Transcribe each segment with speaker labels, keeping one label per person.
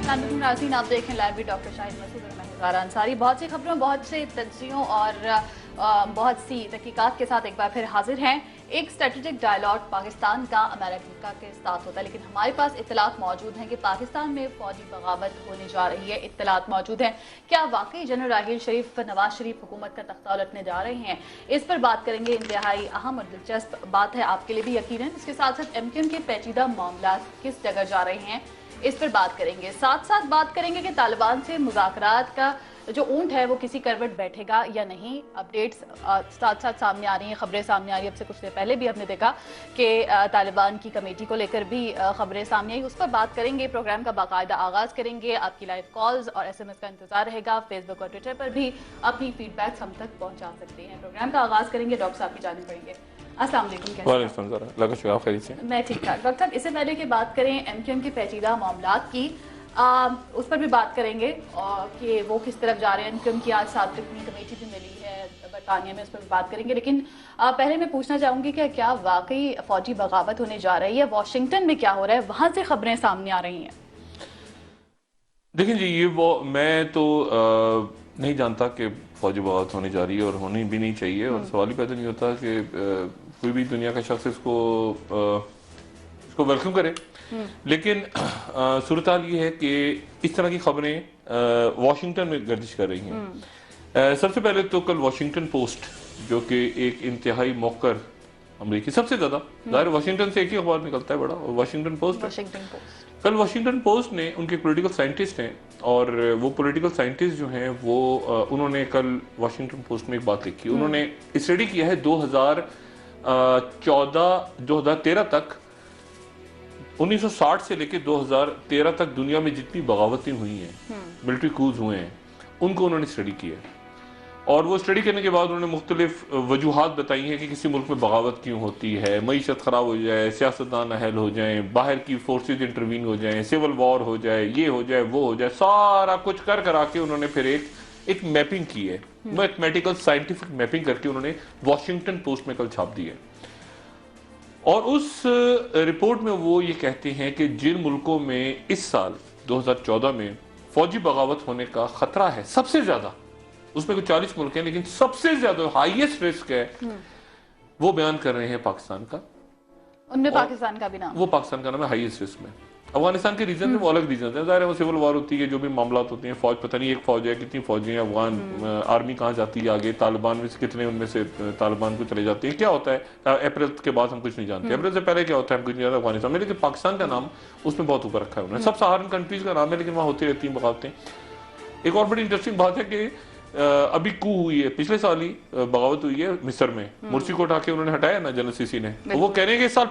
Speaker 1: नाज़रीन, आप देखें लाइव डॉक्टर शाहिद मसूद और मैं ज़ारा अंसारी बहुत सी खबरों, बहुत से तज्जियों और बहुत सी तहकीकात के साथ एक बार फिर हाजिर हैं। एक स्ट्रेटेजिक डायलॉग पाकिस्तान का अमेरिका के साथ होता है, लेकिन हमारे पास इत्तलात मौजूद हैं कि पाकिस्तान में फौजी बगावत होने जा रही है। इत्तलात मौजूद हैं, क्या वाकई जनरल राहील शरीफ नवाज शरीफ हुकूमत का तख्ता उलटने जा रहे हैं? इस पर बात करेंगे। इंतहाई अहम और दिलचस्प बात है आपके लिए भी यकीनन। इसके साथ साथ MQM के पेचीदा मामला किस जगह जा रहे हैं, इस पर बात करेंगे। साथ साथ बात करेंगे कि तालिबान से मुज़ाकरात का जो ऊंट है वो किसी करवट बैठेगा या नहीं। अपडेट्स साथ साथ सामने आ रही हैं, खबरें सामने आ रही हैं। अब से कुछ देर पहले भी हमने देखा कि तालिबान की कमेटी को लेकर भी खबरें सामने आई, उस पर बात करेंगे। प्रोग्राम का बाकायदा आगाज़ करेंगे। आपकी लाइव कॉल्स और SMS का इंतजार रहेगा। फेसबुक और ट्विटर पर भी अपनी फीडबैक्स हम तक पहुँचा सकते हैं। प्रोग्राम का आगाज़ करेंगे। डॉक्टर साहब की जाने पड़ेंगे। अस्सलाम वालेकुम। मैं ठीक ठाक। डॉक्टर साहब, इससे पहले कि बात करें MQM के पेचीदा मामलात की, उस पर भी बात करेंगे कि वो किस तरफ जा रहे हैं। MQM की आज सातवीं कमेटी भी मिली है बरतानिया में, उस पर भी बात करेंगे। लेकिन पहले मैं पूछना चाहूँगी कि क्या वाकई फौजी बगावत होने जा रही है? वाशिंगटन में क्या हो रहा है, वहाँ से खबरें सामने आ रही हैं?
Speaker 2: देखिए जी, ये वो मैं तो नहीं जानता कि फौजी बगावत होने जा रही है और होनी भी नहीं चाहिए, और सवाल ही पैदा नहीं होता कि कोई भी दुनिया का शख्स इसको वेलकम करे। लेकिन सूरत हाल ये है कि इस तरह की खबरें वाशिंगटन में गर्दिश कर रही हैं। सबसे पहले तो कल वाशिंगटन पोस्ट, जो कि एक इंतहाई मौकर अमरीकी, सबसे ज्यादा ज़ाहिर वाशिंगटन से एक ही अखबार निकलता है बड़ा, और वाशिंगटन पोस्ट। कल वाशिंगटन पोस्ट ने, उनके पॉलिटिकल साइंटिस्ट हैं, और वो पॉलिटिकल साइंटिस्ट जो हैं वो उन्होंने कल वाशिंगटन पोस्ट में एक बात लिखी। उन्होंने स्टडी किया है 2013 तक, 1960 से लेकर 2013 तक दुनिया में जितनी बगावतें हुई हैं, मिलिट्री कूज हुए हैं, उनको उन्होंने स्टडी किया। और वो स्टडी करने के बाद उन्होंने मुख्तलिफ वजूहात बताई हैं कि किसी मुल्क में बगावत क्यों होती है। मईशत ख़राब हो जाए, सियासतदान अहल हो जाए, बाहर की फोर्सेज इंटरवीन हो जाए, सिविल वॉर हो जाए, ये हो जाए, वो हो जाए, सारा कुछ कर करा के उन्होंने फिर एक मैपिंग की है, मैथमेटिकल साइंटिफिक मैपिंग करके उन्होंने वॉशिंगटन पोस्ट में कल छाप दी है। और उस रिपोर्ट में वो ये कहते हैं कि जिन मुल्कों में इस साल 2014 में फौजी बगावत होने का खतरा है सबसे ज्यादा, उसमें कुछ 40 मुल्क हैं, लेकिन सबसे ज्यादा हाईएस्ट रिस्क है, वो बयान कर रहे हैं पाकिस्तान का।
Speaker 1: उनमें पाकिस्तान का भी नाम,
Speaker 2: वो पाकिस्तान का नाम है हाईएस्ट रिस्क में। अफगानिस्तान के रीजन में वो अलग रीजन है, ज़ाहिर है वो सिविल वॉर होती है, जो भी मामला होते हैं, फौज पता नहीं एक फौज है, कितनी फौजी हैं, अफगान आर्मी कहाँ जाती है आगे, तालिबान में से कितने उनमें से तालिबान को चले जाते हैं, क्या होता है अप्रैल के बाद हम कुछ नहीं जानते, अप्रैल से पहले क्या होता है हम कुछ नहीं जानते अफगानिस्तान में। लेकिन पाकिस्तान का नाम उसमें बहुत ऊपर रखा है उन्होंने। सब सहारन कंट्रीज का नाम है, लेकिन वहाँ होती रहती हैं बगावतें। एक और बड़ी इंटरेस्टिंग बात है कि अभी कू हुई है, पिछले साल ही बगावत हुई है मिस्र में, मुर्सी को उठा के उन्होंने हटाया ना जनरल सीसी ने, तो वो कह रहे हैं कि इस साल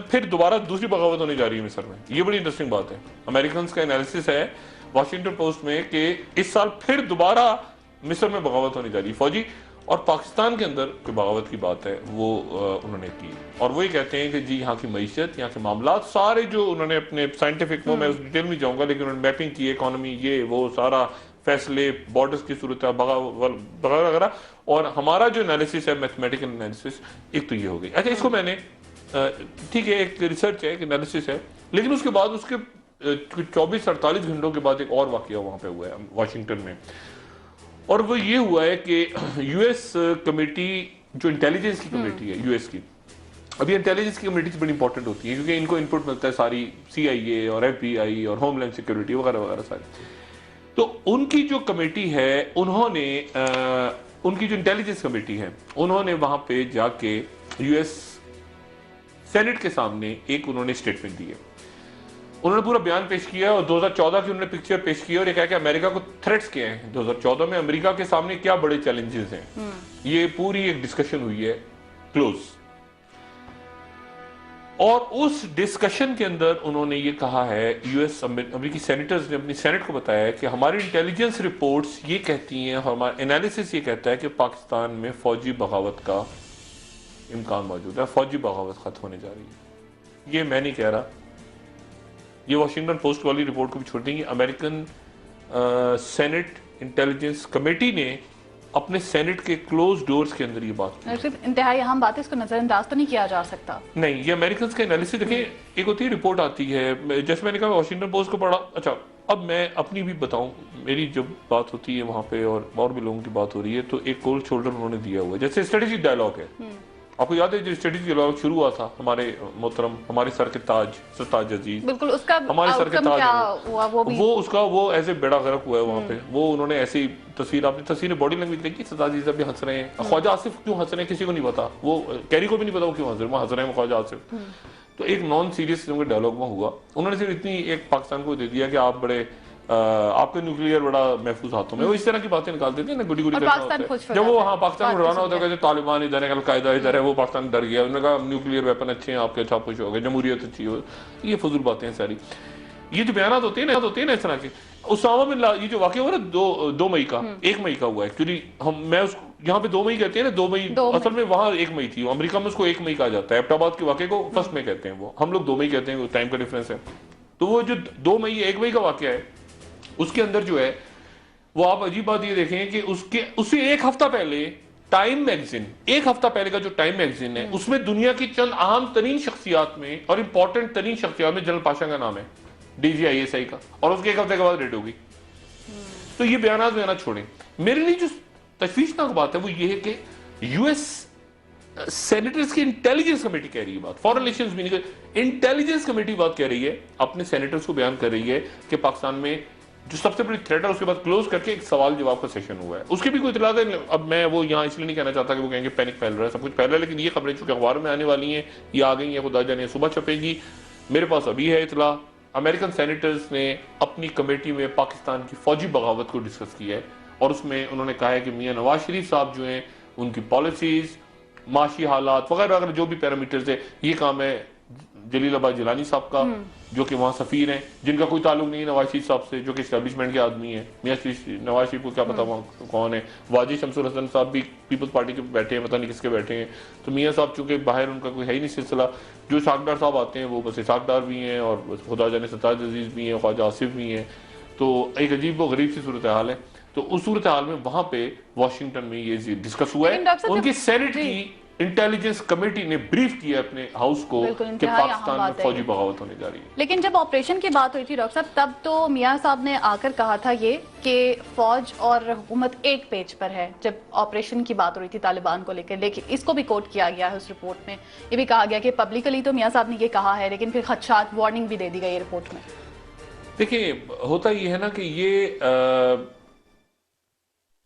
Speaker 2: फिर दोबारा दूसरी बगावत होने जा रही है मिस्र में। ये बड़ी इंटरेस्टिंग बात है। अमेरिकन का एनालिसिस है वॉशिंगटन पोस्ट में कि इस साल फिर दोबारा मिस्र में बगावत होने जा रही है फौजी। और पाकिस्तान के अंदर कोई बगावत की बात है वो उन्होंने की, और वही कहते हैं कि जी यहाँ की मईशत, यहाँ के मामला सारे जो उन्होंने अपने साइंटिफिक में, मैं उस डिटेल में जाऊंगा, लेकिन उन्होंने मैपिंग की, इकोनॉमी, ये वो सारा, फैसले, बॉर्डर्स की सूरत वगैरह वगैरह, और हमारा जो एनालिसिस है मैथमेटिकल एनालिसिस, एक तो ये हो गई। अच्छा, इसको मैंने ठीक है, एक रिसर्च है, एक एनालिसिस है, लेकिन उसके बाद उसके 24-48 घंटों के बाद एक और वाकया वहां पे हुआ है वाशिंगटन में, और वो ये हुआ है कि यूएस कमेटी, जो इंटेलिजेंस की कमेटी है यूएस की, अभी इंटेलिजेंस की कमेटी बड़ी इंपॉर्टेंट होती है क्योंकि इनको इनपुट मिलता है सारी CIA और FBI और होमलैंड सिक्योरिटी वगैरह वगैरह सारी। तो उनकी जो कमेटी है, उन्होंने उनकी जो इंटेलिजेंस कमेटी है, उन्होंने वहां पे जाके यूएस सेनेट के सामने एक उन्होंने स्टेटमेंट दी है। उन्होंने पूरा बयान पेश किया और 2014 की उन्होंने पिक्चर पेश की और ये कहा कि अमेरिका को थ्रेट्स किए हैं 2014 में, अमेरिका के सामने क्या बड़े चैलेंजेस हैं। ये पूरी एक डिस्कशन हुई है क्लोज, और उस डिस्कशन के अंदर उन्होंने ये कहा है, यूएस अमेरिकी सेनेटर्स ने अपनी सेनेट को बताया है कि हमारी इंटेलिजेंस रिपोर्ट्स ये कहती हैं, हमारा एनालिसिस ये कहता है कि पाकिस्तान में फौजी बगावत का इम्कान मौजूद है, फौजी बगावत खत्म होने जा रही है। ये मैं नहीं कह रहा, ये वॉशिंगटन पोस्ट वाली रिपोर्ट को भी छोड़ देंगे। अमेरिकन सेनेट इंटेलिजेंस कमेटी ने अपने सेनेट के क्लोज डोर्स के अंदर ये बात की।
Speaker 1: सिर्फ इंतहाई अहम बात है, इसको नजरअंदाज तो नहीं किया जा सकता।
Speaker 2: नहीं, ये अमेरिकन का एनालिसिस देखिए, एक होती है रिपोर्ट आती है, जैसे मैंने कहा वॉशिंगटन पोस्ट को पढ़ा, अच्छा अब मैं अपनी भी बताऊं, मेरी जब बात होती है वहां पे और भी लोगों की बात हो रही है, तो एक कोल्ड शोल्डर उन्होंने दिया हुआ है। जैसे स्ट्रेटेजिक डायलॉग है, आपको याद है जो स्ट्रेटेजिक डायलॉग शुरू हुआ था, हमारे मोहतरम, हमारे सर के ताज सरताज अजीज,
Speaker 1: बिल्कुल, उसका
Speaker 2: हमारे सर के
Speaker 1: आउटकम
Speaker 2: ताज
Speaker 1: क्या
Speaker 2: हैं
Speaker 1: हुआ वो भी
Speaker 2: वो उसका वो ऐसे बेड़ा गर्क हुआ है वहां पे। वो उन्होंने ऐसी तस्वीर, आपने तस्वीर बॉडी लैंग्वेज देखी, सरताज जी भी हंस रहे हैं, ख्वाजा आसिफ क्यों हंस रहे हैं किसी को नहीं पता, वो कैरी को भी नहीं पता वो क्यों हंस रहे हैं, वो हंस रहे हैं ख्वाजा आसिफ। तो एक नॉन सीरियस डायलॉग में हुआ, उन्होंने सिर्फ इतनी एक पाकिस्तान को दे दिया कि आप बड़े आपका न्यूक्लियर बड़ा महफूज हाथों में, वो इस तरह की बातें निकाल देते हैं ना, गुडी गुडी करना होता है। जब वो हाँ पाकिस्तान को डराना होता है, कहते तालिबान इधर है, अलकायदा इधर है, वो पाकिस्तान डर गया, उन्होंने कहा न्यूक्लियर वेपन अच्छे हैं आपके, अच्छा कुछ हो गया, जमहूरियत अच्छी हो। ये फजूल बातें हैं सारी, ये जो बयान होते हैं ना इस तरह के। उसामा बिन लादेन, ये जो वाकया हुआ ना 2 मई का, 1 मई का हुआ एक्चुअली, मैं उस यहाँ पे 2 मई कहते हैं ना, 2 मई असल में वहां 1 मई थी, अमेरिका में उसको 1 मई कहा जाता है, एबटाबाद के वाकये को 1 मई कहते हैं, वो हम लोग 2 मई कहते हैं, टाइम का डिफरेंस है। तो वो जो 2 मई 1 मई का वाकया है, उसके अंदर जो है वो, आप अजीब बात ये देखें कि उससे एक हफ्ता पहले टाइम मैगजीन, एक हफ्ता पहले का जो टाइम मैगजीन है, उसमें दुनिया की चंद अहम तरीन शख्सियात में और इंपॉर्टेंट तरीन शख्सियात में जनरल पाशा का नाम है, DGISI का, और उसके एक हफ्ते के बाद रेड होगी। तो ये बयान छोड़ें। मेरे लिए जो तशवीशनाक बात है वो ये है कि US सेनेटर्स की इंटेलिजेंस कमेटी कह रही है बात, फॉरेन रिलेशंस भी नहीं, इंटेलिजेंस कमेटी बात कह रही है, अपने सेनेटर्स को बयान कर रही है कि पाकिस्तान में जो सबसे बड़ी थ्रेट है, उसके बाद क्लोज करके एक सवाल जवाब का सेशन हुआ है, उसकी भी कोई इतला है। अब मैं वो यहाँ इसलिए नहीं कहना चाहता कि वो कहेंगे पैनिक फैल रहा है, सब कुछ फैल रहा है, लेकिन ये खबरें चूंकि अखबार में आने वाली हैं, ये आ गई हैं, खुदा जाने सुबह छपेगी, मेरे पास अभी है इतला। अमेरिकन सेनेटर्स ने अपनी कमेटी में पाकिस्तान की फौजी बगावत को डिस्कस किया है, और उसमें उन्होंने कहा है कि मियां नवाज शरीफ साहब जो हैं, उनकी पॉलिसीज, माशी हालात वगैरह वगैरह जो भी पैरामीटर्स है, ये काम है जलीलाबाद जिलानी साहब का, जो कि वहाँ सफीर हैं, जिनका कोई ताल्लुक नहीं है नवाज शरीफ साहब से, जो कि एस्टेब्लिशमेंट के आदमी हैं। मियां नवाज शरीफ को क्या पता वहाँ कौन है। वाजी शमसुल हसन साहब भी पीपल्स पार्टी के बैठे हैं, पता नहीं किसके बैठे हैं। तो मियां साहब चूंकि बाहर उनका कोई है ही नहीं सिलसिला, जो साकदार साहब आते हैं वो बस साकदार भी हैं, और खुदा जाने सरताज अजीज भी हैं, ख्वाजा आसिफ भी हैं। तो एक अजीब व गरीब सी सूरत हाल है। तो उस सूरत हाल में वहां पे वाशिंगटन में ये डिस्कस हुआ है, उनकी सेनेट की इंटेलिजेंस कमेटी ने ब्रीफ किया अपने हाउस को कि पाकिस्तान में फौजी बगावत होने जा रही है।
Speaker 1: लेकिन जब ऑपरेशन की बात हुई थी डॉक्टर साहब, तब तो मियां साहब ने आकर कहा था ये कि फौज और हुकूमत एक पेज पर है, जब ऑपरेशन की बात हो रही थी तालिबान को लेकर। लेकिन इसको भी कोट किया गया है उस रिपोर्ट में, ये भी कहा गया कि पब्लिकली तो मियां साहब ने ये कहा है, लेकिन फिर खदशात वार्निंग भी दे दी गई रिपोर्ट में।
Speaker 2: देखिए होता ये है ना कि ये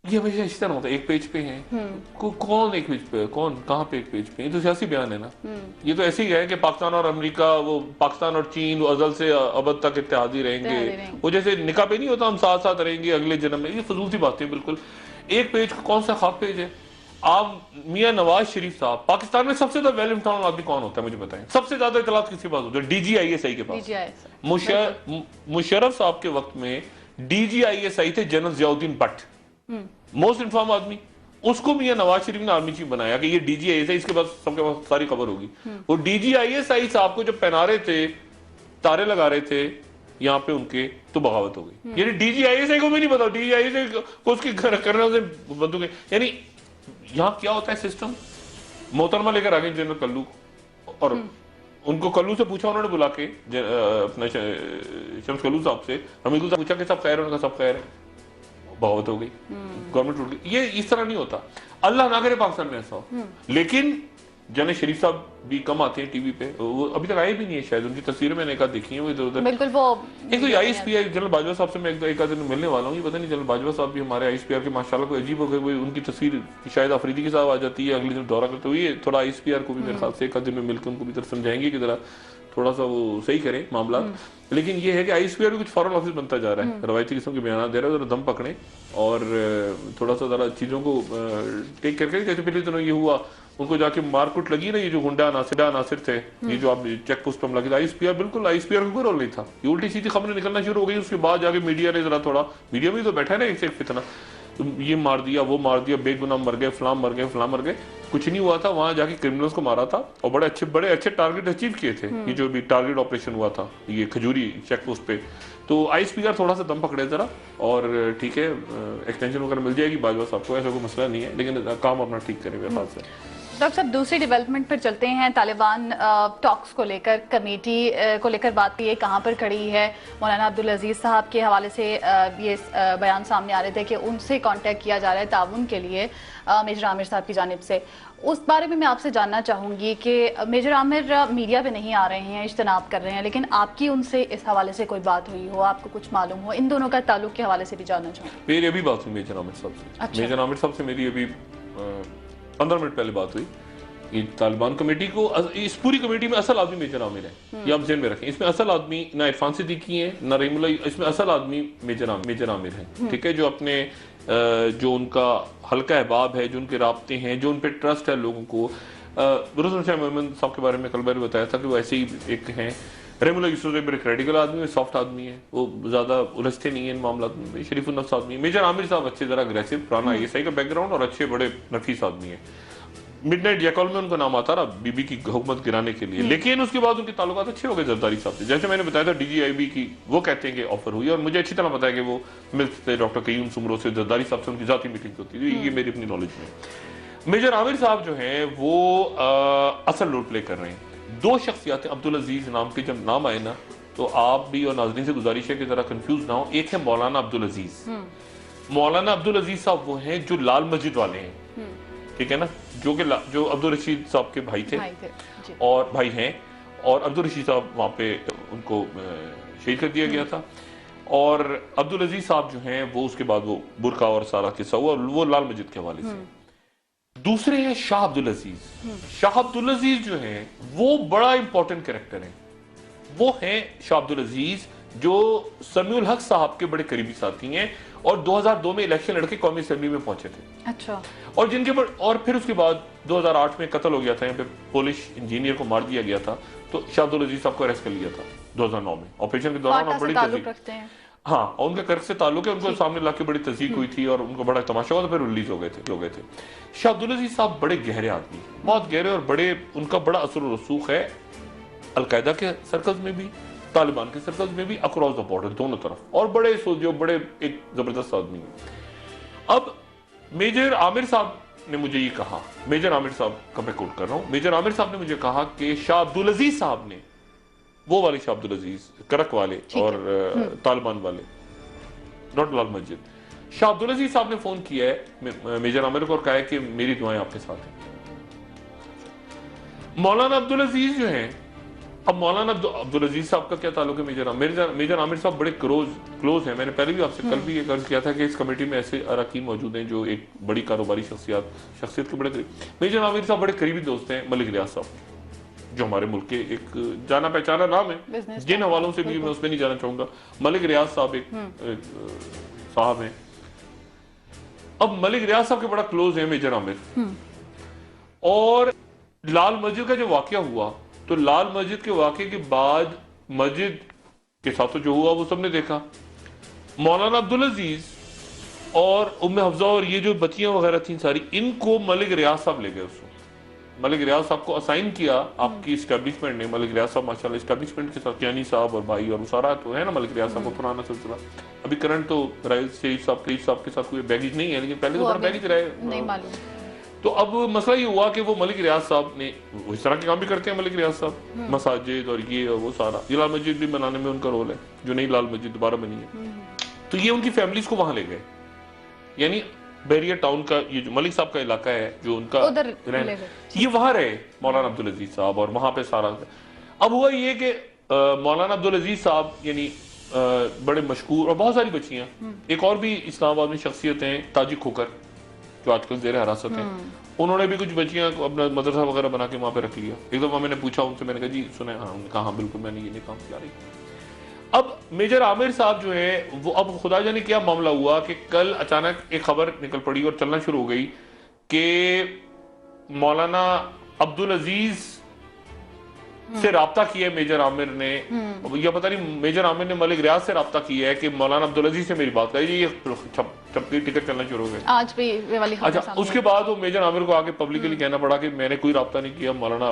Speaker 2: हमेशा इसी तरह होता है, एक पेज पे हैं। कौन एक पेज पे है, कौन कहाँ पे एक पेज पे, ये तो सियासी बयान है ना। ये तो ऐसे ही है कि पाकिस्तान और अमेरिका, वो पाकिस्तान और चीन वो अजल से अबद तक इत्तेहादी रहेंगे, वो जैसे निकाह पे नहीं होता हम साथ साथ रहेंगे अगले जन्म में, ये फजूल सी बातें बिल्कुल। एक पेज कौन सा खाक पेज है। आप मियां नवाज शरीफ साहब, पाकिस्तान में सबसे ज्यादा वेल इन्फॉर्म्ड आदमी कौन होता है मुझे बताएं, सबसे ज्यादा इतलात किसके पास होता है? DGISI के पास। मुशर्रफ साहब के वक्त में DGISI थे general Ziauddin Bhatt, most inform आदमी। उसको मियां नवाज शरीफ ने आर्मी चीफ बनाया कि ये DGISI, इसके पास सबके पास सारी खबर होगी। वो DGISI साहब को जब पहना रहे थे, तारे लगा रहे थे यहाँ पे उनके, तो बगावत हो गई। यानी DGISI को भी नहीं पता, DGISI को उसकी करने से बंदूकें। यानी यहाँ क्या होता है सिस्टम, मोहतरमा लेकर आ गए जनरल कल्लू, और उनको कल्लू से पूछा उन्होंने बुला के, अपने शम्स कल्लू साहब से, हमीदुल साहब पूछा कि सब खैर है, उनका सब खैर है, बगावत हो गई, गवर्नमेंट टूट गई। ये इस तरह नहीं होता, अल्लाह ना करे पाकिस्तान में ऐसा हो। लेकिन जने शरीफ साहब भी कम आते हैं टीवी पे, वो अभी तक आए भी नहीं है शायद, उनकी तस्वीरें मैंने एक आध देखी है वो इधर उधर।
Speaker 1: बिल्कुल वो
Speaker 2: एक तो ISPR जनरल बाजवा साहब से मैं एक आध दिन मिलने वाला हूँ, ये पता नहीं जनरल बाजवा साहब भी हमारे ISPR के माशाल्लाह कोई अजीब हो गए, उनकी तस्वीर शायद अफरीदी के साथ आ जाती है, अगले दिन दौरा करते हुए थोड़ा ISPR को भी मेरे ख्याल से एक आध दिन में मिलकर उनको भी तरफ समझाएंगे कि जरा थोड़ा सा वो सही करें मामला। लेकिन ये है कि ISPR भी कुछ फॉरेन ऑफिस बनता जा रहा है, रवायती किस्म के बयान दे रहा है, जरा दम पकड़े और थोड़ा सा जरा चीजों को टेक करके। जैसे पिछले दिनों ये हुआ, उनको जाके मारकुट लगी ना, ये जो गुंडा नासिर थे, ये जो आप चेक पोस्ट पर लगे, ISPR बिल्कुल ISPR का कोई रोल नहीं था। ये उल्टी सीधी खबरें निकलना शुरू हो गई, उसके बाद जाके मीडिया ने जरा थोड़ा, मीडिया में तो बैठा है ना एक से एक फितना, ये मार दिया वो मार दिया, बेगुनाह मर गए, फलां मर गए, फलां मर गए, कुछ नहीं हुआ था। वहां जाके क्रिमिनल्स को मारा था और बड़े अच्छे टारगेट अचीव किए थे। ये जो भी टारगेट ऑपरेशन हुआ था ये खजूरी चेक पोस्ट पे, तो ISPR थोड़ा सा दम पकड़े जरा, और ठीक है एक्सटेंशन वगैरह मिल जाएगी बाजवा साहब को, ऐसा कोई मसला नहीं है, लेकिन काम अपना ठीक करें मेरे ख्याल से।
Speaker 1: डॉक्टर साहब, दूसरी डेवलपमेंट पर चलते हैं। तालिबान टॉक्स को लेकर, कमेटी को लेकर बात की है, कहाँ पर खड़ी है? मौलाना अब्दुल अजीज साहब के हवाले से ये बयान सामने आ रहे थे कि उनसे कांटेक्ट किया जा रहा है ताउन के लिए मेजर आमिर साहब की जानिब से। उस बारे में मैं आपसे जानना चाहूँगी कि मेजर आमिर मीडिया पे नहीं आ रहे हैं, इज्तनाब कर रहे हैं, लेकिन आपकी उनसे इस हवाले से कोई बात हुई हो, आपको कुछ मालूम हो, इन दोनों का ताल्लुक के हवाले से भी जानना चाहूँगी।
Speaker 2: मेरी अभी बात हुई मेजर आमिर साहब से।
Speaker 1: अच्छा।
Speaker 2: मेजर आमिर साहब से मेरी अभी 15 मिनट पहले बात हुई कि तालिबान कमेटी को, इस पूरी कमेटी में असल आदमी मेजर आमिर है, ये आप ज़हन में रखें। इसमें असल आदमी ना इरफान सिद्दीकी है ना रहीमुल्लाह, इसमें असल आदमी मेजर आमिर है, ठीक है, जो अपने जो उनका हल्का अहबाब है, जो उनके राब्ते हैं, जो उन पर ट्रस्ट है लोगों को। रोशन शाह मोहम्मद साहब के बारे में कल मैंने बताया था कि वो ऐसे ही एक हैं। रहीमुल्लाह यूसुफ बड़े क्रेडिकल आदमी है, सॉफ्ट आदमी है, वो ज़्यादा उलझते नहीं है इन मामला में, शरीफ उन्नफ्स आदमी है। मेजर आमिर साहब अच्छे ज़रा अग्रेसिव, पुराना ISI का बैकग्राउंड और अच्छे बड़े नफीस आदमी है। मिडनाइट जैकॉल में उनका नाम आता रहा बीबी की हुकूमत गिराने के लिए, लेकिन उसके बाद उनके ताल्लुकात अच्छे हो गए जरदारी साहब से। जैसे मैंने बताया था DGIB की, वो कहते हैं कि ऑफर हुई, और मुझे अच्छी तरह पता है कि वो मिलते थे डॉक्टर कयूम सुमरो से, जरदारी साहब से उनकी जाती मीटिंग होती थी, ये मेरी अपनी नॉलेज में। मेजर आमिर साहब जो हैं वो असल रोल प्ले कर रहे हैं। दो शख्सियातें अब्दुल अजीज नाम के जब नाम आए ना, तो आप भी और नाज़रीन से गुजारिश है कि जरा कंफ्यूज ना हो। एक है मौलाना अब्दुल अजीज। मौलाना अब्दुल अजीज साहब वो हैं जो लाल मस्जिद वाले हैं, ठीक है ना, जो अब्दुल रशीद साहब के भाई थे और भाई हैं, और अब्दुल रशीद साहब वहाँ पे उनको शहीद कर दिया गया था। और अब्दुल अजीज साहब जो हैं वो उसके बाद वो बुरका और सारा किस्सा हुआ, वो लाल मस्जिद के हवाले से। दूसरे हैं शाह अब्दुल अजीज। शाह अब्दुल अजीज जो हैं वो बड़ा इंपॉर्टेंट कैरेक्टर हैं। वो हैं शाह अब्दुल अजीज जो समीउल हक साहब के बड़े करीबी साथी हैं, और 2002 में इलेक्शन लड़के कौमी असेंबली में पहुंचे थे।
Speaker 1: अच्छा।
Speaker 2: और जिनके और फिर उसके बाद 2008 में कत्ल हो गया था, यहाँ पे पोलिश इंजीनियर को मार दिया गया था, तो शाह अब्दुल अजीज साहब को अरेस्ट कर लिया था 2009 में ऑपरेशन के दौरान। और बड़ी तस्दीक, हाँ, और उनके कर्ज से ताल्लुक है, उनको सामने लाके बड़ी तस्दीक हुई थी और उनको बड़ा तमाशा हुआ, तो फिर रिलीज हो गए थे। शाह अब्दुल अजीज साहब बड़े गहरे आदमी, बहुत गहरे, और बड़े, उनका बड़ा असर और रसूख है अलकायदा के सर्कल्स में भी, तालिबान के सर्कल्स में भी, अक्रॉस द बॉर्डर दोनों तरफ, और बड़े सोचो बड़े एक जबरदस्त आदमी है। अब मेजर आमिर साहब ने मुझे ये कहा, मेजर आमिर साहब का मैं कोट कर रहा हूं, मेजर आमिर साहब ने मुझे कहा कि शाह अब्दुल अजीज साहब ने, वो वाले शाह अब्दुल अजीज करक वाले और तालिबान वाले, नॉट लाल मस्जिद, शाह अब्दुल अजीज साहब ने फोन किया है मेजर आमिर को और कहा है कि मेरी दुआएं आपके साथ हैं। मौलाना अब्दुल अजीज जो हैं, अब मौलाना अब्दुल अजीज साहब का क्या ताल्लुक है मेजर आमिर साहब बड़े क्लोज हैं। मैंने पहले भी आपसे कल भी ये अर्ज किया था कि इस कमेटी में ऐसे अरकान मौजूद हैं जो एक बड़ी कारोबारी शख्सियत के बड़े करीब। मेजर आमिर साहब बड़े करीबी दोस्त हैं मलिक रियाज साहब, जो हमारे मुल्क के एक जाना पहचाना नाम है, जिन हवालों से भी मैं उसमें नहीं जाना चाहूंगा। मलिक रियाज साहब एक साहब हैं। अब मलिक रियाज साहब के बड़ा क्लोज है मेजर आमिर। और लाल मस्जिद का जो वाकया हुआ, तो लाल मस्जिद के वाकये के बाद मस्जिद के साथ तो जो हुआ वो सबने देखा। मौलाना अब्दुल अजीज और उम्मे हफ्जा और ये जो बच्चियां वगैरह थी सारी, इनको मलिक रियाज साहब ले गए। उसको मलिक रियाज साहब को असाइन किया आपकी इस्टेब्लिशमेंट ने। मलिक रियाज साहब माशाल्लाह इस्टेब्लिशमेंट के साथ, यानी साहब और भाई और सारा तो है ना मलिक रियाज साहब को पुराना सिलसिला। अभी करंट तो राइस शरीफ साहब के साथ कोई बैगेज नहीं है, लेकिन पहले तो बड़ा बैगेज रहे, नहीं मालूम। तो अब मसला ये हुआ कि वो मलिक रियाज साहब ने, इस तरह के काम भी करते हैं मलिक रियाज साहब, मसाजिद और ये और वो सारा, ये लाल मस्जिद भी बनाने में उनका रोल है, जो नई लाल मस्जिद दोबारा बनी है। तो ये उनकी फैमिलीज को वहां ले गए, यानी बहरिया टाउन का ये जो मलिक साहब का इलाका है, जो उनका ये वहां रहे मौलाना अब्दुल अजीज साहब, और वहां पे सारा। अब हुआ ये कि मौलाना अब्दुल अजीज साहब यानी बड़े मशहूर, और बहुत सारी बच्चियां, एक और भी इस्लामाबाद में शख्सियत हैं ताजिक खोकर, जो आजकल जेर हिरासत हैं, उन्होंने भी कुछ बच्चियां को अपना मदरसा वगैरह बना के वहां पे रख लिया। एक दफा मैंने पूछा उनसे, मैंने कहा जी सुने, हाँ, उन्होंने कहा हाँ बिल्कुल मैंने ये काम किया रही। अब मेजर आमिर साहब जो है वो, अब खुदा जाने क्या मामला हुआ कि कल अचानक एक खबर निकल पड़ी और चलना शुरू हो गई कि मौलाना अब्दुल अजीज से राब्ता किया है मेजर आमिर ने, या पता नहीं मेजर आमिर ने मलिक रियाज से राब्ता किया है कि मौलाना अब्दुल अजीज से मेरी बात करी, ये छपकी टिकट चलना शुरू हो गई आज भी ये वाली खबर। अच्छा, उसके बाद वो मेजर आमिर को आगे पब्लिकली कहना पड़ा कि मैंने कोई राब्ता नहीं किया, मौलाना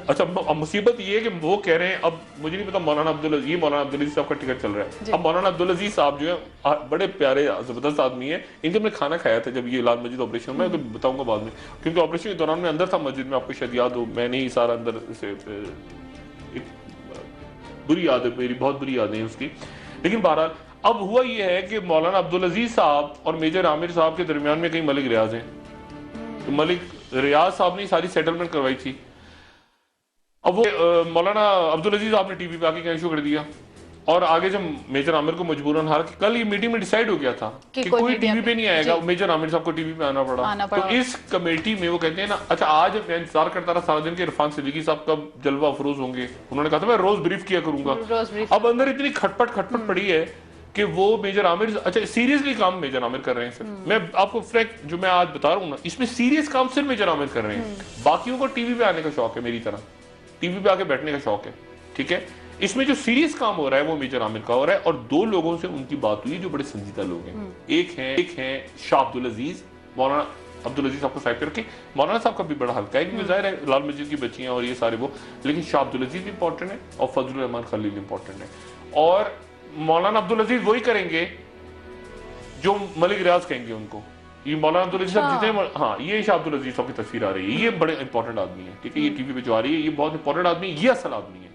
Speaker 2: अच्छा, अब मुसीबत ये है कि वो कह रहे हैं, अब मुझे नहीं पता, मौलाना अब्दुल अजीज साहब का टिकट चल रहा है। अब मौलाना अब्दुल अजीज साहब जो है बड़े प्यारे जबरदस्त आदमी है, इनके मैंने खाना खाया था जब ये लाल मस्जिद ऑपरेशन, मैं तो बताऊंगा बाद में, क्योंकि ऑपरेशन के दौरान मैं अंदर था मस्जिद में, आपको शायद याद हो, मैंने ही सारा अंदर से बुरी याद है, मेरी बहुत बुरी यादें हैं उसकी। लेकिन बहरहाल अब हुआ ये है कि मौलाना अब्दुल अजीज साहब और मेजर आमिर साहब के दरमियान में कहीं मलिक रियाज हैं, तो मलिक रियाज साहब ने सारी सेटलमेंट करवाई थी। अब वो मौलाना अब्दुल अजीज आपने टीवी पे आके कहना शुरू कर दिया, और आगे जब मेजर आमिर को मजबूरन, हालांकि कल ये मीटिंग में डिसाइड हो गया था कि कोई टीवी पे नहीं आएगा, मेजर आमिर साहब को टीवी पे आना पड़ा। तो इस कमेटी में वो कहते हैं ना, अच्छा आज मैं इंतजार करता रहा सारा दिन के इरफान सिद्दीकी साहब कब जलवा अफरोज होंगे, उन्होंने कहा था मैं रोज ब्रीफ किया करूंगा। अब अंदर इतनी खटपट पड़ी है कि वो मेजर आमिर, अच्छा सीरियसली काम मेजर आमिर कर रहे हैं सर, मैं आपको फ्रैंक जो मैं आज बता रहा हूँ ना, इसमें सीरियस काम सिर्फ मेजर आमिर कर रहे हैं। बाकियों को टीवी पे आने का शौक है, मेरी तरह टीवी पे आके बैठने का शौक है, ठीक है। इसमें जो सीरियस काम हो रहा है वो मेजर आमिर का हो रहा है, और दो लोगों से उनकी बात हुई जो बड़े संजीदा लोग हैं। एक है शाह अब्दुल अजीज, मौलाना अब्दुल अजीज साहब को साइड करके, मौलाना साहब का भी बड़ा हल्का है क्योंकि जाहिर है लाल मस्जिद की बच्चियां और ये सारे वो, लेकिन शाह अब्दुल अजीज इंपॉर्टेंट है और फजलुर रहमान खलील इंपॉर्टेंट है, और मौलाना अब्दुल अजीज वही करेंगे जो मलिक रियाज कहेंगे उनको। ये मौलाना अब्दुल अजीज साहब जितने, हाँ ये शाह अब्दुल अजीज साहब की तस्वीर आ रही है, ये बड़े इंपॉर्टेंट आदमी है, ठीक है, ये टीवी पे जो आ रही है ये बहुत इंपॉर्टेंट आदमी है, ये असल आदमी है,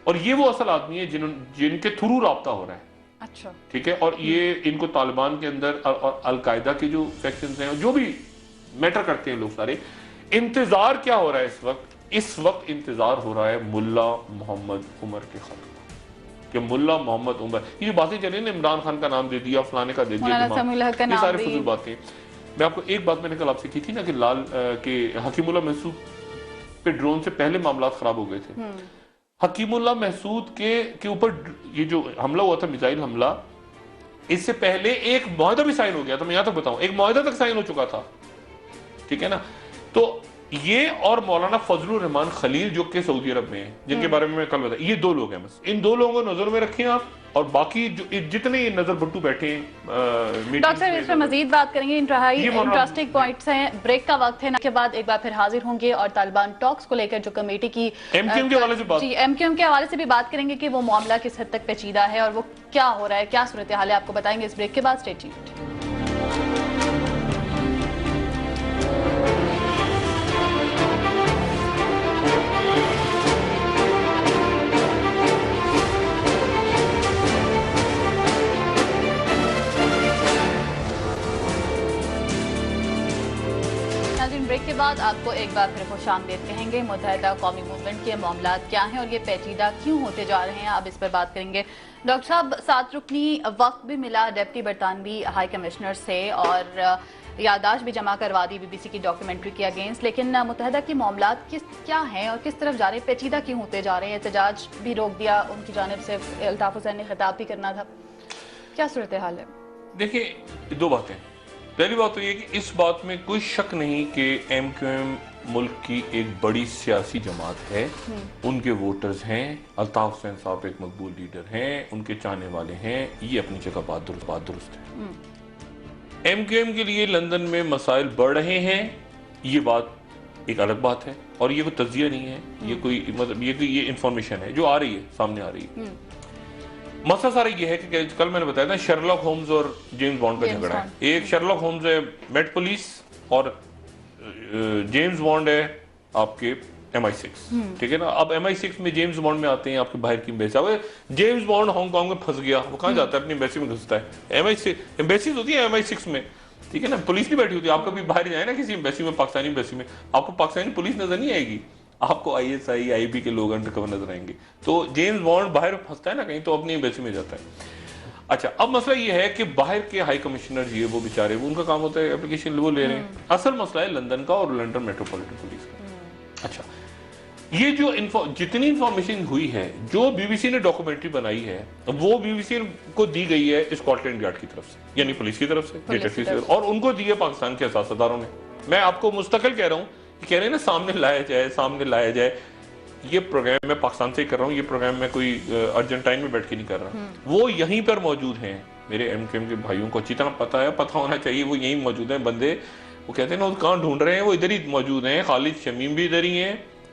Speaker 2: और ये वो असल आदमी है जिनके थ्रू राब्ता हो रहा है। अच्छा, ठीक है, और ये इनको तालिबान के अंदर और अलकायदा के जो फैक्शंस हैं, जो भी मैटर करते हैं लोग सारे, इंतजार क्या हो रहा है इस वक्त इंतजार हो रहा है मुल्ला मोहम्मद उमर के खत, कि मुल्ला मोहम्मद उमर, ये जो बातें चली ना, इमरान खान का नाम दे दिया, फलाने का दे दिया, ये सारे फजूल बातें। मैं आपको एक बात मैंने कल आपसे की थी ना कि लाल के हकीमुल्लाह महसूद पे ड्रोन से पहले मामला खराब हो गए थे। हकीमुल्लाह महसूद के ऊपर ये जो हमला हुआ था, मिसाइल हमला, इससे पहले एक मुआहदा भी साइन हो गया था, मैं यहां तक बताऊं, एक मुआहदा तक साइन हो चुका था, ठीक है ना। तो ये और मौलाना फजलुर रहमान खलील जो कि सऊदी अरब में हैं, जिनके बारे में मैं कल बताया, ये दो लोग हैं, बस इन दो लोगों को नजर में रखें आप, और बाकी जो जितने नजर बट्टू बैठे हैं।
Speaker 1: डॉक्टर इस पर मजीद बात करेंगे, इंटरेस्टिंग पॉइंट्स हैं, ब्रेक का वक्त है, के बाद एक बार फिर हाजिर होंगे और तालिबान टॉक्स को लेकर जो कमेटी की
Speaker 2: एमक्यूएम के हवाले से बात,
Speaker 1: जी एमक्यूएम के हवाले से भी बात करेंगे कि वो मामला किस हद तक पेचीदा है और वो क्या हो रहा है, क्या सूरत हाल है, आपको बताएंगे इस ब्रेक के बाद। Stay tuned. ब्रेक के बाद आपको एक बार फिर खुशामदीद कहेंगे। मुत्तहिदा कौमी मूवमेंट के मामला क्या हैं और ये पेचीदा क्यों होते जा रहे हैं, अब इस पर बात करेंगे। डॉक्टर साहब, 7 रुकनी वक्त भी मिला डिप्टी बरतानवी हाई कमिश्नर से और यादाश्त भी जमा करवा दी बीबीसी की डॉक्यूमेंट्री के अगेंस्ट, लेकिन मुत्तहिदा के मामला क्या हैं और किस तरफ जा रहे हैं, पेचीदा क्यों होते जा रहे हैं? एहतजाज भी रोक दिया उनकी जानिब से, अल्ताफ हुसैन ने खिताब भी करना था, क्या सूरत हाल है?
Speaker 2: देखिए, दो बातें। पहली बात तो ये कि इस बात में कोई शक नहीं कि एमक्यूएम मुल्क की एक बड़ी सियासी जमात है, उनके वोटर्स हैं, अल्ताफ हुसैन साहब एक मकबूल लीडर हैं, उनके चाहने वाले हैं, ये अपनी जगह बात दुरुस्त है। एमक्यूएम के लिए लंदन में मसाइल बढ़ रहे हैं, ये बात एक अलग बात है, और ये कोई तज्जिया नहीं है, ये कोई मतलब ये इंफॉर्मेशन है जो आ रही है, सामने आ रही है। मसला सारा ये है कि कल मैंने बताया था शर्लॉक होम्स और जेम्स बॉन्ड का झगड़ा है। एक शर्लॉक होम्स है मेट पुलिस और जेम्स बॉन्ड है आपके MI6, ठीक है ना। अब MI6 में जेम्स बॉन्ड में आते हैं आपके बाहर की एम्बेसी। अब जेम्स बॉन्ड हांगकांग में फंस गया, वो कहाँ जाता है? अपनी एम्बेसी में घुसता है। MI6 एम्बेसीज होती है MI6 में, ठीक है ना, पुलिस नहीं बैठी होती। आप कभी बाहर जाए ना किसी एम्बेसी में, पाकिस्तानी एम्बेसी में, आपको पाकिस्तानी पुलिस नजर नहीं आएगी, आपको ISI IB के लोग अंडर कवर नजर आएंगे। तो जेम्स बॉन्ड बाहर फंसता है ना कहीं, तो अपनी एम्बेसी में जाता है। अच्छा, अब मसला ये है कि बाहर के हाई कमिश्नर जी वो बेचारे, वो उनका काम होता है एप्लीकेशन वो ले रहे हैं। असल मसला है लंदन का और लंदन मेट्रोपॉलिटन पुलिस का। अच्छा, ये जो जितनी इंफॉर्मेशन हुई है, जो BBC ने डॉक्यूमेंट्री बनाई है, वो BBC को दी गई है स्कॉटलैंड यार्ड की तरफ से, यानी पुलिस की तरफ से, डिटेक्टिव से, और उनको दी है पाकिस्तान के सियासतदारों ने। मैं आपको मुस्तकिल कह रहा हूँ, कह रहे हैं ना सामने लाया जाए। ये प्रोग्राम मैं पाकिस्तान से कर रहा हूँ, ये प्रोग्राम मैं कोई अर्जेंटाइन में बैठ के नहीं कर रहा, वो यहीं पर मौजूद हैं। मेरे एमक्यूएम के भाइयों को अच्छी तरह पता है, पता होना चाहिए, वो यहीं मौजूद हैं बंदे। वो कहते हैं ना, वो कहाँ ढूंढ रहे हैं, वो इधर ही मौजूद हैं। खालिद शमीम भी इधर ही हैं,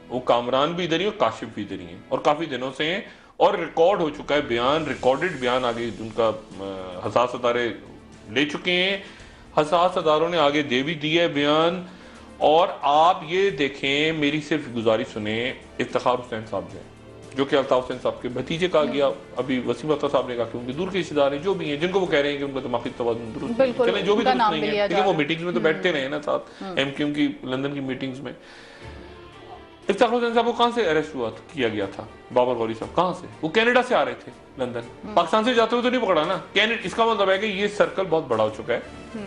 Speaker 2: वो कामरान भी इधर ही और काशिफ भी इधर ही हैं और काफी दिनों से हैं और रिकॉर्ड हो चुका है बयान, रिकॉर्डेड बयान आगे उनका हसास अदारे ले चुके हैं, हसास अदारों ने आगे दे भी दिया है बयान। और आप ये देखें, मेरी सिर्फ गुजारिश सुने, इफ्तिखार हुसैन साहब जो कि अल्ताफ हुसैन साहब के भतीजे कहा गया, अभी वसीम अख्तर साहब ने कहा कि उनके दूर के रिश्तेदार हैं जो भी हैं, जिनको वो कह रहे हैं कि उनका दिमागी तवाज़ुन दुरुस्त नहीं, चलें जो भी दुरुस्त नहीं है, ठीक है, वो मीटिंग्स में तो बैठते रहे ना साथ, एमक्यूएम की लंदन की मीटिंग्स में। इफ्तिखार हुसैन साहब को कहां से अरेस्ट हुआ किया गया था? बाबर गौरी साहब कहां से? वो कनाडा से आ रहे थे लंदन, पाकिस्तान से जाते हुए तो नहीं पकड़ा ना। इसका मतलब है कि ये सर्कल बहुत बड़ा हो चुका है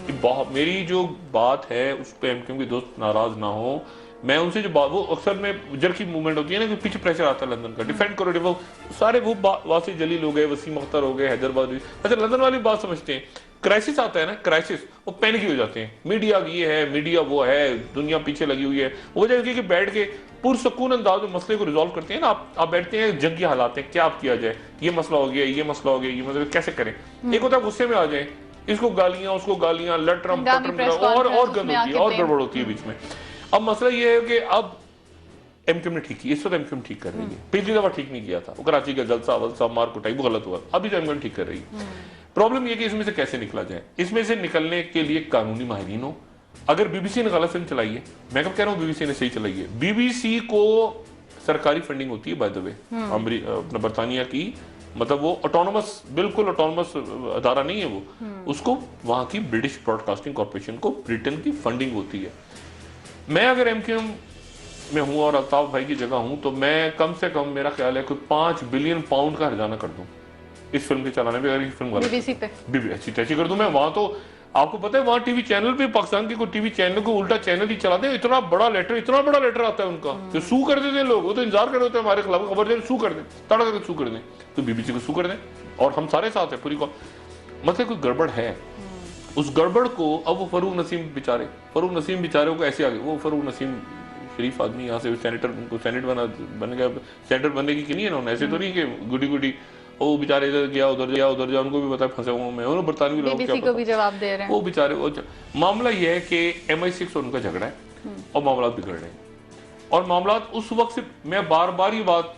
Speaker 2: कि बहुत, मेरी जो बात है उस पर एमक्यूएम के दोस्त नाराज ना हो, मैं उनसे जो बात, वो अक्सर में जर की मूवमेंट होती है ना कि पीछे प्रेशर आता है लंदन का, डिफेंड करो, वो सारे वो वासी जलील हो गए, वसीम अख्तर हो गए, हैदराबाद। अच्छा, लंदन वाली बात समझते हैं, क्राइसिस आता है ना, क्राइसिस, वो पैनिक हो जाते हैं, मीडिया ये है, मीडिया वो है, दुनिया पीछे लगी हुई है। वो वजह कि बैठ के पुरसकून अंदाज में मसले को रिजॉल्व करते हैं ना, आप बैठते हैं, जंगी हालात हैं, क्या आप किया जाए, ये मसला हो गया, ये मसला हो गया, ये मसला कैसे करें। एक होता है गुस्से में आ जाए, इसको गालियां, उसको गालियां, लटरम पटरम और गंद होती है और गड़बड़ होती है बीच में। अब मसला ये है कि अब एमक्यूएम ने ठीक की, इस वक्त एमक्यूएम ठीक कर रही है, पिछली दफा ठीक नहीं किया था, वो कराची का जलसा वलसा मार कुटाई वो गलत हुआ, अभी तो एमक्यूएम ठीक कर रही है। प्रॉब्लम ये कि इसमें से कैसे निकला जाए, इसमें से निकलने के लिए कानूनी माहिरीन हो। अगर बीबीसी ने गलत फिल्म चलाई है, मैं कब कह रहा हूँ बीबीसी ने सही चलाई है, बीबीसी को सरकारी फंडिंग होती है बाय द वे, अपना बरतानिया की, मतलब वो ऑटोनोमस, बिल्कुल ऑटोनोमस अदारा नहीं है वो, उसको वहां की ब्रिटिश ब्रॉडकास्टिंग कॉर्पोरेशन को ब्रिटेन की फंडिंग होती है। मैं अगर एमक्यूएम में हूं और अल्ताफ भाई की जगह हूं तो मैं कम से कम, मेरा ख्याल है, कोई 5 बिलियन पाउंड का हर्जाना कर दूं इस फिल्म के चलाने में। अगर ये फिल्म बीबीसी पे अच्छी तैसी कर दूं मैं, वहां तो आपको पता है वहां टीवी चैनल पे, पाकिस्तान के कोई टीवी चैनल को उल्टा चैनल ही चलाते हैं, इतना बड़ा लेटर आता है उनका, तो सू कर देते हैं लोग, वो तो इंतजार कर रहे होते हैं हमारे खिलाफ खबर दे, सू कर दें, तड़ा करके सू कर दें, तो बीबीसी को सू कर दें और हम सारे साथ हैं पूरी को। मतलब कोई गड़बड़ है, उस गड़बड़ को अब वो फरूक नसीम बेचारे को ऐसे आगे, वो फरूक नसीम शरीफ आदमी, यहाँ से सेनेटर, उनको सेनेट बन गया, सेनेटर बनने की नहीं है ना, ऐसे तो नहीं कि गुडी वो बेचारे इधर गया उधर गया, उनको भी पता है फंसे हुए मैं, बरतानवी लोग क्या को भी जवाब दे रहे हैं। वो बेचारे, मामला ये है कि MI6 और उनका झगड़ा है और मामला बिगड़ रहे हैं, और मामला उस वक्त से, मैं बार बार ये बात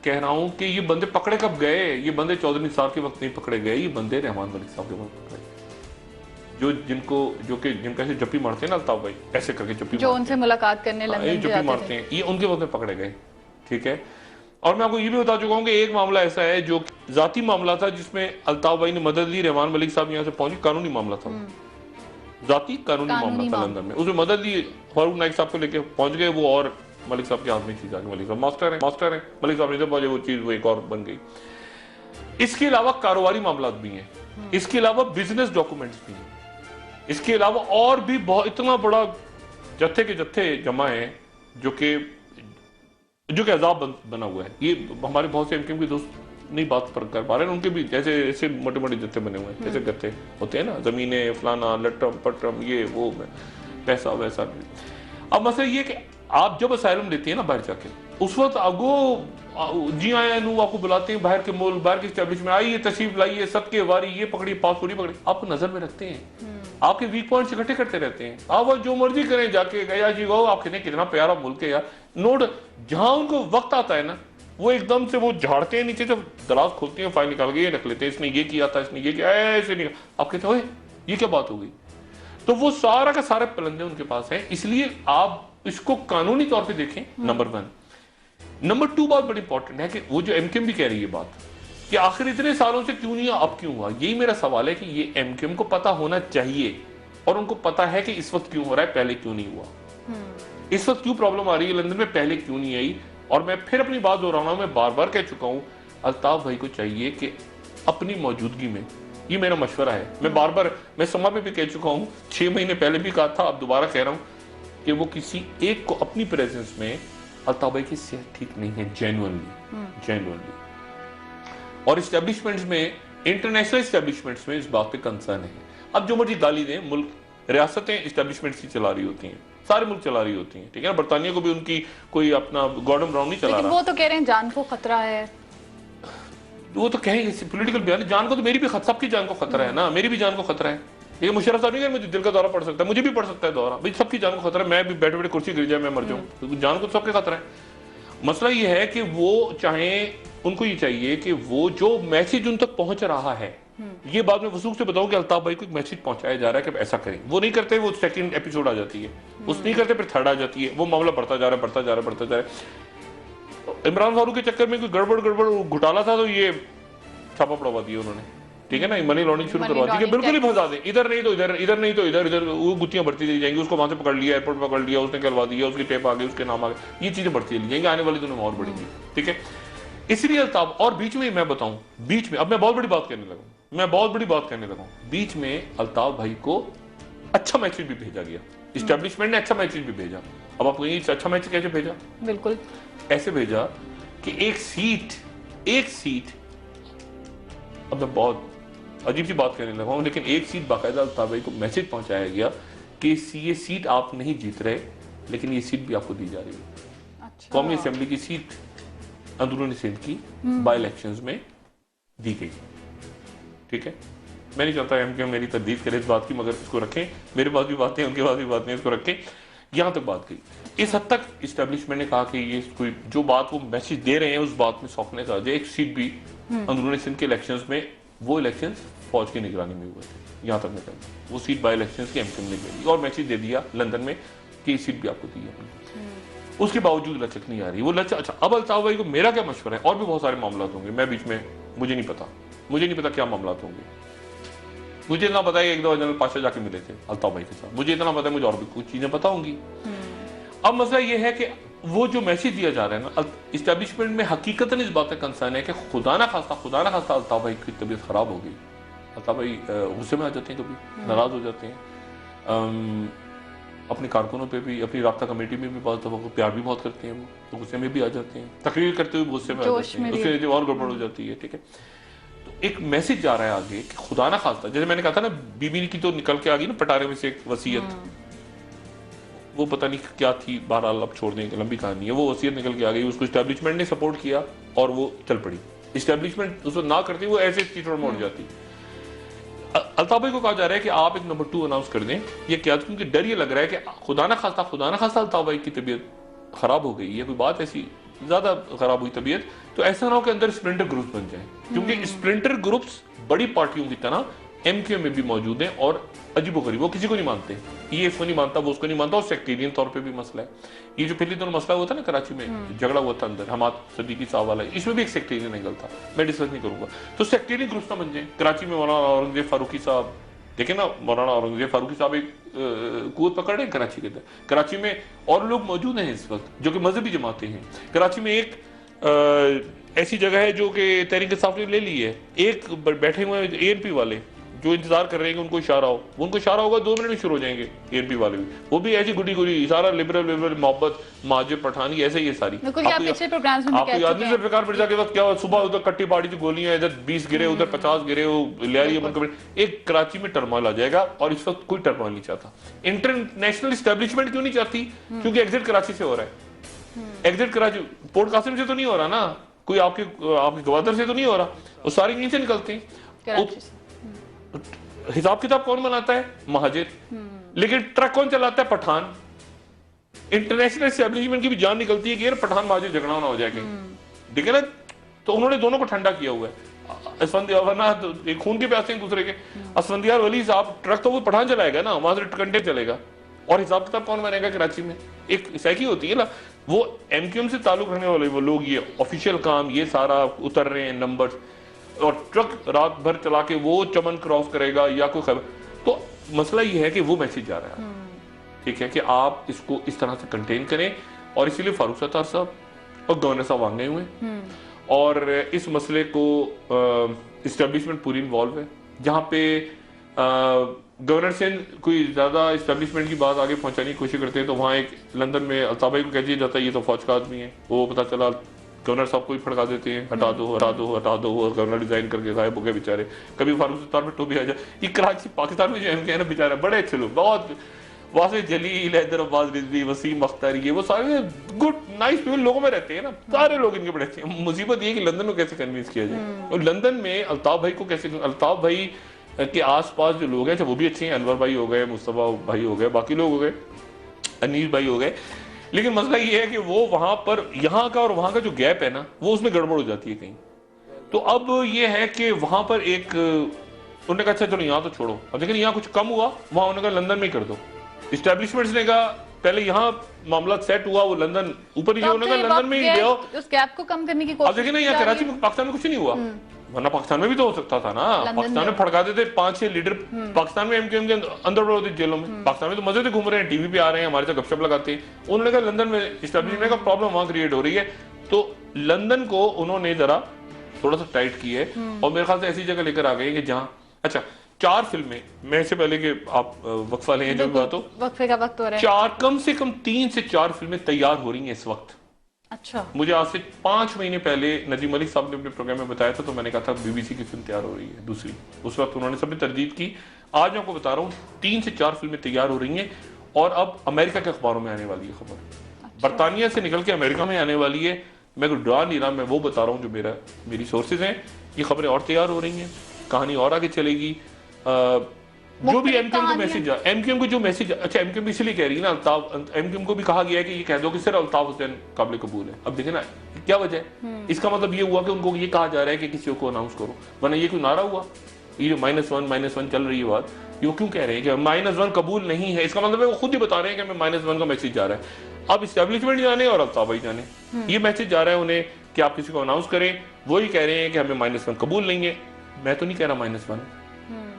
Speaker 2: कह रहा हूं कि ये बंदे पकड़े कब गए, ये बंदे चौधरी निसार के वक्त नहीं पकड़े गए, ये बंदे रहमान मलिक साहब के वक्त पकड़े, जिनका ऐसे जप्पी मारते हैं ना अल्ताफ भाई, ऐसे करके जप्पी, जो उनसे मुलाकात करने जप्पी मारते हैं, ये उनके वक्त में पकड़े गए, ठीक है। और मैं आपको ये भी बता चुका हूं कि एक मामला ऐसा है जो जाती मामला था, जिसमें अल्ताफ भाई ने मदद ली, रहमान मलिक साहब यहाँ से पहुंचे, कानूनी मामला था, जाती कानूनी मामला था लंदन में, उसमें मदद ली, फारूक नाइक साहब को लेके पहुंच गए वो, और मलिक साहब के हाथ में चीज आ गई, मलिक साहब मास्टर है, मलिक साहब ने पहुंचे, वो चीज वो एक और बन गई। इसके अलावा कारोबारी मामला भी हैं, इसके अलावा बिजनेस डॉक्यूमेंट्स भी हैं, इसके अलावा और भी बहुत, इतना बड़ा जत्थे के जत्थे जमा है जो कि अजाब बना हुआ है। ये हमारे बहुत से एमक्यूएम के दोस्त नहीं बात पर कर पा रहे हैं, उनके भी जैसे ऐसे मोटे मोटे जत्थे बने हुए हैं, जैसे गत्थे होते हैं ना, जमीनें फलाना लटरम पटरम, ये वो पैसा वैसा। अब मसला ये कि आप जब असाइलम लेते हैं ना बाहर जाके, उस वक्त आपको जी आए आपको बुलाते हैं, बाहर के मुल्क, बाहर के एस्टेब्लिशमेंट, आइए तशरीफ लाइए, सबके वारी, ये पकड़ी पासपोर्ट पकड़ी, आपको नजर में रखते हैं, आपके वीक पॉइंट्स इकट्ठे करते रहते हैं, आप जो मर्जी करें जाके, गया जी गो, आप कहते हैं कितना प्यारा मुल्क है यार, नोट, जहां उनको वक्त आता है ना, वो एकदम से वो झाड़ते हैं नीचे, जब दराज खोलते हैं, फाइल निकाल के ये रख लेते हैं, इसने ये किया था, इसने ये किया, ऐसे नहीं, आप कहते हैं ये क्या बात हो गई। तो वो सारा का सारे पलंदे उनके पास है, इसलिए आप इसको कानूनी तौर पे देखें, नंबर 1। नंबर 2 बात बड़ी इंपॉर्टेंट है कि वो जो एमक्यूएम भी कह रही है बात कि आखिर इतने सालों से क्यों नहीं, अब क्यों हुआ, यही मेरा सवाल है कि ये एमक्यूएम को पता होना चाहिए, और उनको पता है कि इस वक्त क्यों हो रहा है, पहले क्यों नहीं हुआ, इस वक्त क्यों प्रॉब्लम आ रही है लंदन में, पहले क्यों नहीं आई। और मैं फिर अपनी बात दोहराना हूं, मैं बार बार कह चुका हूं, अल्ताफ भाई को चाहिए कि अपनी मौजूदगी में, ये मेरा मशवरा है, मैं बार बार, मैं समा में भी कह चुका हूं, 6 महीने पहले भी कहा था, अब दोबारा कह रहा हूं कि वो किसी एक को अपनी प्रेजेंस में, अल्ताफ भाई की सेहत ठीक नहीं है, जेन्युइनली, और एस्टेब्लिशमेंट्स में, इंटरनेशनल एस्टेब्लिशमेंट्स में इस बात पे कंसर्न है। अब जो मर्जी गाली दें, मुल्क, रियासतें एस्टेब्लिशमेंट्स ही चला रही होती हैं, सारे मुल्क चला रही होती हैं, ठीक है ना, बरतानिया को भी उनकी कोई अपना गॉर्डन ब्राउन नहीं चला रहा, वो तो कह रहे हैं जान को खतरा है, वो तो कहेंगे पॉलिटिकल बयान, जान को तो मेरी भी, सबकी जान को खतरा है ना, मेरी भी जान को खतरा है, ये मुशर्रफ साहब नहीं कह, मुझे दिल का दौरा पड़ सकता है, मुझे भी पड़ सकता है दौरा, भाई सबकी जान को खतरा है, मैं भी बैठे बैठे कुर्सी गिर जाए मैं मर जाऊं, तो जान को सबके खतरा है। मसला ये है कि वो चाहे, उनको ये चाहिए कि वो जो मैसेज उन तक पहुंच रहा है, ये बात मैं वसूख से बताऊं कि अल्ताफ भाई को एक मैसेज पहुंचाया जा रहा है कि ऐसा करें, वो नहीं करते, वो सेकंड एपिसोड आ जाती है, उस नहीं करते, फिर थर्ड आ जाती है, वो मामला बढ़ता जा रहा है, बढ़ता जा रहा है, बढ़ता जा रहा है। इमरान फारूक के चक्कर में कोई गड़बड़ घोटाला था तो ये छापा पड़वा दिया उन्होंने, ठीक है ना, मनी लॉन्ड्रिंग शुरू करवा दी कि बिल्कुल ही फंसा दें, इधर नहीं तो इधर, इधर नहीं तो इधर, इधर वो गुत्तियां बढ़ती चली जाएंगी, उसको वहां से पकड़ लिया, एयरपोर्ट पकड़ लिया, उसने करवा दिया, उसकी टेप आ गई, उसके नाम आ गए, ये चीजें बढ़ती चली जाएंगी, आने वाली दिनों में और बढ़ेंगी, ठीक है। इसलिए अल्ताफ, और बीच में मैं बताऊं, बीच में अब मैं बहुत बड़ी बात कहने लगा, बीच में अल्ताफ भाई को अच्छा मैसेज भी भेजा गया, इस्टेब्लिशमेंट ने अच्छा मैसेज भी भेजा। अब आपको ये अच्छा मैसेज कैसे भेजा?
Speaker 1: बिल्कुल
Speaker 2: ऐसे भेजा कि एक सीट, अब मैं बहुत अजीब सी बात कहने लगा हूं, लेकिन एक सीट बाकायदा अल्ताफ भाई को मैसेज पहुंचाया गया कि ये सीट आप नहीं जीत रहे, लेकिन ये सीट भी आपको दी जा रही है।
Speaker 1: अच्छा।
Speaker 2: कौमी असेंबली की सीट अंदरूनी सिंध की बाई इलेक्शंस में दी गई, ठीक है। मैं नहीं चाहता एमक्यू मेरी तर्दीद करे इस बात की, मगर इसको रखें, मेरे पास भी बातें, उनके पास भी बातें, इसको रखें। यहां तक बात गई, इस हद तक इस्टेब्लिशमेंट ने कहा कि ये कोई जो बात वो मैसेज दे रहे हैं उस बात में सौंपने का, एक सीट भी अंदरूनी सिंध के इलेक्शंस में, वो इलेक्शंस फौज की निगरानी में हुए थे, यहां तक मैं कहता, वो सीट बाई इलेक्शंस की एमक्यू ने ले ली और मैसेज दे दिया लंदन में कि सीट भी आपको दी है। उसके बावजूद लचक नहीं आ रही, वो लचक। अच्छा, अब अल्ताफ भाई को मेरा क्या मशवरा है, और भी बहुत सारे मामला होंगे, मैं बीच में, मुझे नहीं पता क्या मामला होंगे। मुझे इतना पता है एक दो जनरल पाशा जाके मिले थे अल्ताफ भाई के साथ, मुझे इतना पता है, मुझे और भी कुछ चीजें पता होंगी। अब मसला ये है कि वो जो मैसेज दिया जा रहा है ना, इस्टेब्लिशमेंट में हकीकतन इस बात का कंसर्न है कि खुदा ना खास्ता अल्ताफ भाई की तबीयत खराब हो गई, अल्ताफ भाई गुस्से में आ जाते हैं, कभी नाराज हो जाते हैं, अपने कारकुनों पे भी, अपनी राब्ता कमेटी में भी बहुत दफा प्यार भी बहुत करते हैं, वो तो गुस्से में भी आ जाते हैं, तकरीर करते हुए गुस्से में आ जाते हैं, उससे और गड़बड़ हो जाती है, ठीक है। तो एक मैसेज जा रहा है आगे कि खुदा ना खास्ता, जैसे मैंने कहा था ना, बीबी की तो निकल के आ गई ना पटारे में से एक वसीयत, वो पता नहीं क्या थी, बहरहाल अब छोड़ दें, लंबी कहानी है, वो वसीयत निकल के आ गई, उसको इस्टेब्लिशमेंट ने सपोर्ट किया और वो चल पड़ी। इस्टेब्लिशमेंट उसको ना करती, वो ऐसे चीटोड़ मोड़ जाती। अल्ताफ भाई को कहा जा रहा है कि आप एक नंबर 2 अनाउंस कर दें, ये क्या, क्योंकि डर ये लग रहा है कि खुदा ना खास्ता अल्ताफ भाई की तबीयत खराब हो गई है, कोई बात ऐसी ज्यादा खराब हुई तबीयत, तो ऐसा ना हो कि अंदर स्प्लिंटर ग्रुप्स बन जाए, क्योंकि स्प्लिंटर ग्रुप्स बड़ी पार्टियों की तरह एमक्यू में भी मौजूद हैं और अजीबोगरीब, वो किसी को नहीं मानते, ये इसको नहीं मानता, वो उसको नहीं मानता, और सेक्टेरियन तौर पे भी मसला है। ये जो पिछले दिनों मसला हुआ था ना कराची में, झगड़ा हुआ था अंदर हमाद सदीकी साहब वाला, इसमें भी एक सेक्टेरियन एंगल था, मैं डिस्कस नहीं करूंगा। तो सेक्टेरियन ग्रुप्स ना बन जाए। कराची में मौलाना औरंगजेब फारूकी साहब, देखे ना, मौलाना औरंगजेब फारूकी साहब एक कुवत पकड़ रहे हैं कराची के अंदर, कराची में और लोग मौजूद हैं इस वक्त जो कि मजहबी जमाते हैं। कराची में एक ऐसी जगह है जो कि तहरीक इंसाफ ने ले ली है, एक बैठे हुए एएनपी वाले जो इंतजार कर रहे हैं कि उनको इशारा हो, उनको इशारा होगा 2 मिनट में शुरू हो जाएंगे एएनपी वाले भी, वो भी ऐसी गुडी गुडी, सारा लिबरल मोहब्बत, माजिब पठानी, ऐसे ही सारी। आपको याद नहीं सरकार मिर्जा के वक्त क्या हुआ, सुबह उधर कट्टी बाड़ी थी गोलियां, इधर 20 गिरे, उधर 50 गिरे, एक कराची में टर्मोइल आ जाएगा, और इस वक्त कोई टर्मोइल नहीं चाहता। इंटरनेशनल एस्टेब्लिशमेंट क्यों नहीं चाहती? क्योंकि एग्जिट कराची से हो रहा है, एग्जिट कराची पोर्ट कासिम से तो नहीं हो रहा ना, कोई आपके गवर्नर से तो नहीं हो रहा, वो सारी यहीं से निकलते हैं। हिसाब किताब कौन बनाता है? महाजिर। लेकिन ट्रक कौन चलाता है? पठान। इंटरनेशनल एस्टेब्लिशमेंट की भी जान निकलती है कि यार पठान महाजिर झगड़ा ना हो जाए कहीं, ठीक है ना। तो उन्होंने दोनों को ठंडा किया हुआ है, वरना तो खून के प्यासे एक दूसरे के। असफंदियार वली साहब, ट्रक तो वो पठान चलाएगा ना, वहां से कंटेनर चलेगा, और हिसाब किताब कौन बनेगा कराची में? एक सैकी होती है ना, वो एमक्यूएम से ताल्लुक रखने वाले वो लोग, ये ऑफिशियल काम, ये सारा उतर रहे हैं नंबर्स, और ट्रक रात भर चला के वो चमन क्रॉस करेगा या कोई खबर। तो मसला ये है कि वो मैसेज जा रहा है, ठीक है, कि आप इसको इस तरह से कंटेन करें, और इसीलिए फारूक सत्तार साहब और गवर्नर साहब आगे हुए, और इस मसले को इस्टेब्लिशमेंट पूरी इन्वॉल्व है। जहां पे गवर्नर से कोई ज्यादा इस्टेब्लिशमेंट की बात आगे पहुंचाने की कोशिश करते हैं, तो वहां एक लंदन में अल्ताफ भाई को कह दिया जाता है ये तो फौज का आदमी है, वो पता चला गवर्नर साहब को ही फड़का देते हैं, हटा दो हटा दो हटा दो, और गवर्नर डिजाइन करके गायब हो गए बेचारे। कभी फारूक सत्तार पे टोपी आ जाए। ये कराची पाकिस्तान में जो एमके है ना बेचारे, बड़े अच्छे लोग, बहुत वासिफ जलील, हैदर अब्बास रिजवी, वसीम अख्तर, ये वो सारे गुड नाइस पीपल लोगों में रहते हैं ना, सारे लोग इनके बड़े अच्छे। मुसीबत ये कि लंदन को कैसे कन्विंस किया जाए, और लंदन में अल्ताफ भाई को कैसे, अल्ताफ भाई के आसपास जो लोग हैं वो भी अच्छे हैं, अनवर भाई हो गए, मुस्तफा भाई हो गए, बाकी लोग हो गए, अनीस भाई हो गए, लेकिन मसला ये है कि वो वहां पर यहाँ का और वहां का जो गैप है ना, वो उसमें गड़बड़ हो जाती है कहीं। तो अब ये है कि वहां पर एक उन्होंने कहा अच्छा चलो यहाँ तो छोड़ो, अब लेकिन यहाँ कुछ कम हुआ, वहां उन्होंने कहा लंदन में ही कर दो। इस्टेब्लिशमेंट्स ने कहा पहले यहाँ मामला सेट हुआ, वो लंदन ऊपर ही, उन्होंने कहा लंदन में ही ले आओ,
Speaker 1: उस गैप को कम करने की
Speaker 2: अब
Speaker 1: कोशिश।
Speaker 2: देखिए ना यहाँ कराची में, पाकिस्तान में कुछ नहीं हुआ, वरना पाकिस्तान में भी तो हो सकता था ना। पाकिस्तान में फड़का देते 5-6 लीडर, पाकिस्तान में एमक्यूएम के अंदर पड़े होते जेलों में, पाकिस्तान में तो मजे से घूम रहे हैं, टीवी पे आ रहे हैं, हमारे साथ गपशप लगाते हैं। उन्होंने कहा लंदन में इस्टेब्लिशमेंट का प्रॉब्लम वहां क्रिएट हो रही है, तो लंदन को उन्होंने जरा थोड़ा सा टाइट की है, और मेरे ख्याल से ऐसी जगह लेकर आ गए कि जहां अच्छा 4 फिल्में, मैं इससे पहले कि आप वक्फा लें जो भी बात हो,
Speaker 1: वक्फे का वक्त हो रहा है,
Speaker 2: कम से कम 3 से 4 फिल्में तैयार हो रही हैं इस वक्त।
Speaker 1: अच्छा,
Speaker 2: मुझे आज से 5 महीने पहले नदीम मलिक साहब ने अपने प्रोग्राम में बताया था, तो मैंने कहा था बीबीसी की फिल्म तैयार हो रही है दूसरी, उस वक्त उन्होंने सबने तरदीद की। आज मैं आपको बता रहा हूँ 3 से 4 फिल्में तैयार हो रही हैं, और अब अमेरिका के अखबारों में आने वाली है खबर,
Speaker 1: अच्छा।
Speaker 2: बरतानिया से निकल के अमेरिका में आने वाली है। मैं कोई डरा नहीं रहा, मैं वो बता रहा हूँ जो मेरी सोर्सेज हैं, ये खबरें और तैयार हो रही हैं, कहानी और आगे चलेगी। जो भी एमक्यूएम को मैसेज, एमक्यूएम को जो मैसेज, अच्छा एमक्यूएम इसलिए कह रही है ना, अल्ताफ, एमक्यूएम को भी कहा गया है कि ये कह दो कि सिर्फ अल्ताफ हुसैन काबिल कबूल है। अब देखे ना क्या वजह है, इसका मतलब ये हुआ कि उनको ये कहा जा रहा है कि किसी को अनाउंस करो, वरना ये कोई नारा हुआ, ये जो -1 चल रही है बात, ये क्यों कह रहे हैं कि -1 कबूल नहीं है, इसका मतलब है वो खुद ही बता रहे हैं कि हमें -1 का मैसेज जा रहा है। अब इस्टेब्लिशमेंट जाने और अल्ताफ भाई जाने, ये मैसेज जा रहा है उन्हें कि आप किसी को अनाउंस करें, वो ही कह रहे हैं कि हमें -1 कबूल नहीं है। मैं तो नहीं कह रहा -1,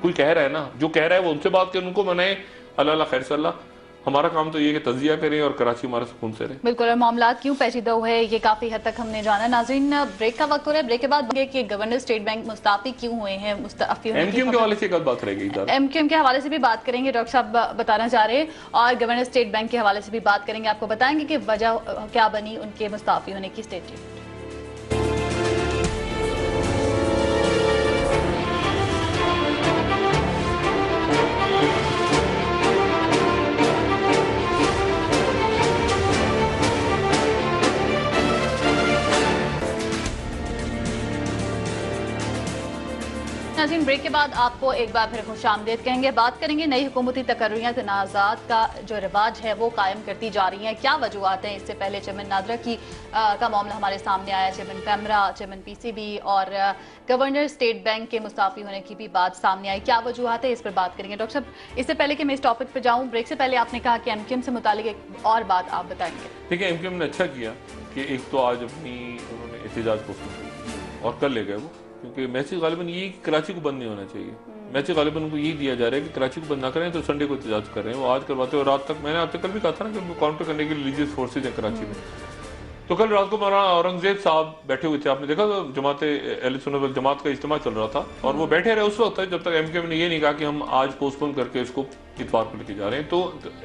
Speaker 2: कोई कह रहा है ना, जो कह रहा है वो उनसे बात करें, उनको मनाए, अल्लाह खैर सल्ला। हमारा काम तो ये कि तजिया करें और कराची हमारा सुकून से रहे।
Speaker 1: बिल्कुल, और मामला क्यों पेचीदा हुए ये काफी हद तक हमने जाना। नाज़रीन, ब्रेक का वक्त हो रहा है, ब्रेक के बाद कि गवर्नर स्टेट बैंक मुस्ताफी क्यों हुए हैं,
Speaker 2: एमक्यूएम के हवाले से एक बात रहेगी,
Speaker 1: एमक्यूएम के हवाले से भी बात करेंगे, डॉक्टर साहब बताना चाह रहे हैं, और गवर्नर स्टेट बैंक के हवाले से भी बात करेंगे, आपको बताएंगे कि वजह क्या बनी उनके मुस्ताफी होने की। स्टेट नाज़रीन, ब्रेक के बाद आपको एक बार फिर खुशामदीद कहेंगे। बात करेंगे नई हुकूमती तकर्रियाँ तनाज़ात का जो रिवाज है वो कायम करती जा रही हैं, क्या वजूहत हैं। इससे पहले चेयरमैन नादरा का मामला हमारे सामने आया, चेयरमैन पैमरा, चेयरमैन पीसीबी और गवर्नर स्टेट बैंक के मुस्ताफी होने की भी बात सामने आई, क्या वजूहत है, इस पर बात करेंगे। डॉक्टर साहब, इससे पहले कि मैं इस टॉपिक पर जाऊँ, ब्रेक से पहले आपने कहा कि एमक्यूएम से मुतालिक एक और बात आप बताएंगे।
Speaker 2: देखिए, एमक्यूएम ने अच्छा किया कि एक तो आज अपनी उन्होंने एहतजाज पोस्टर की और कर ले गए वो, क्योंकि मैसेज गालिबन ये कराची को बंद नहीं होना चाहिए। मैसेज गालिबन उनको यही दिया जा रहा है कि कराची को बंद ना करें तो संडे को एहतजाज कर रहे हैं, वो आज करवाते हैं। और रात तक मैंने आपसे कल भी कहा था ना कि काउंटर करने के लिए रिलीजियस फोर्सेज है कराची में, तो कल रात को मौलाना औरंगजेब साहब बैठे हुए थे, आपने देखा जमात अहले सुन्नत वल जमात का इज्तिमा चल रहा था, और वो बैठे रहे उस वक्त तक जब तक एमक्यूएम ने ये नहीं कहा कि हम आज पोस्टपोन करके इसको इतवार को लेके जा रहे हैं। तो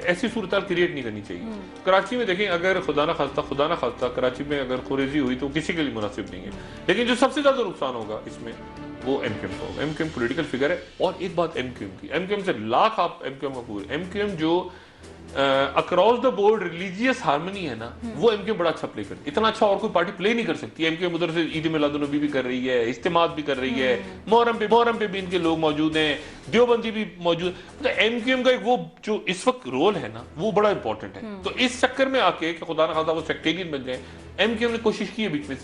Speaker 2: ऐसी सूरत क्रिएट नहीं करनी चाहिए। कराची में देखें, अगर खुदा ना खास्ता कराची में अगर खुरेजी हुई तो किसी के लिए मुनासिब नहीं है, लेकिन जो सबसे ज्यादा नुकसान होगा इसमें वो एमक्यूएम का होगा। एमक्यूएम पॉलिटिकल फिगर है। और एक बात एमक्यूएम की, एमक्यूएम से लाख आप एमक्यूएम का पूरे, एमक्यूएम जो across the board religious harmony है ना, वो एमक्यूएम बड़ा अच्छा प्ले करती है। इतना अच्छा और कोई पार्टी प्ले नहीं कर सकती। एमक्यूएम उधर से ईद मिलादुन्नबी भी कर रही है, इज्तिमात भी कर रही है, मुहर्रम पे भी इनके लोग मौजूद हैं, देवबंदी भी मौजूद। तो एमक्यूएम का वो जो इस वक्त रोल है ना, वो बड़ा इंपॉर्टेंट है। तो इस चक्कर में आके कि खुदा ना खास्ता वो सेक्टेरियन बन जाए, एमक्यूएम ने कोशिश की है बीच में,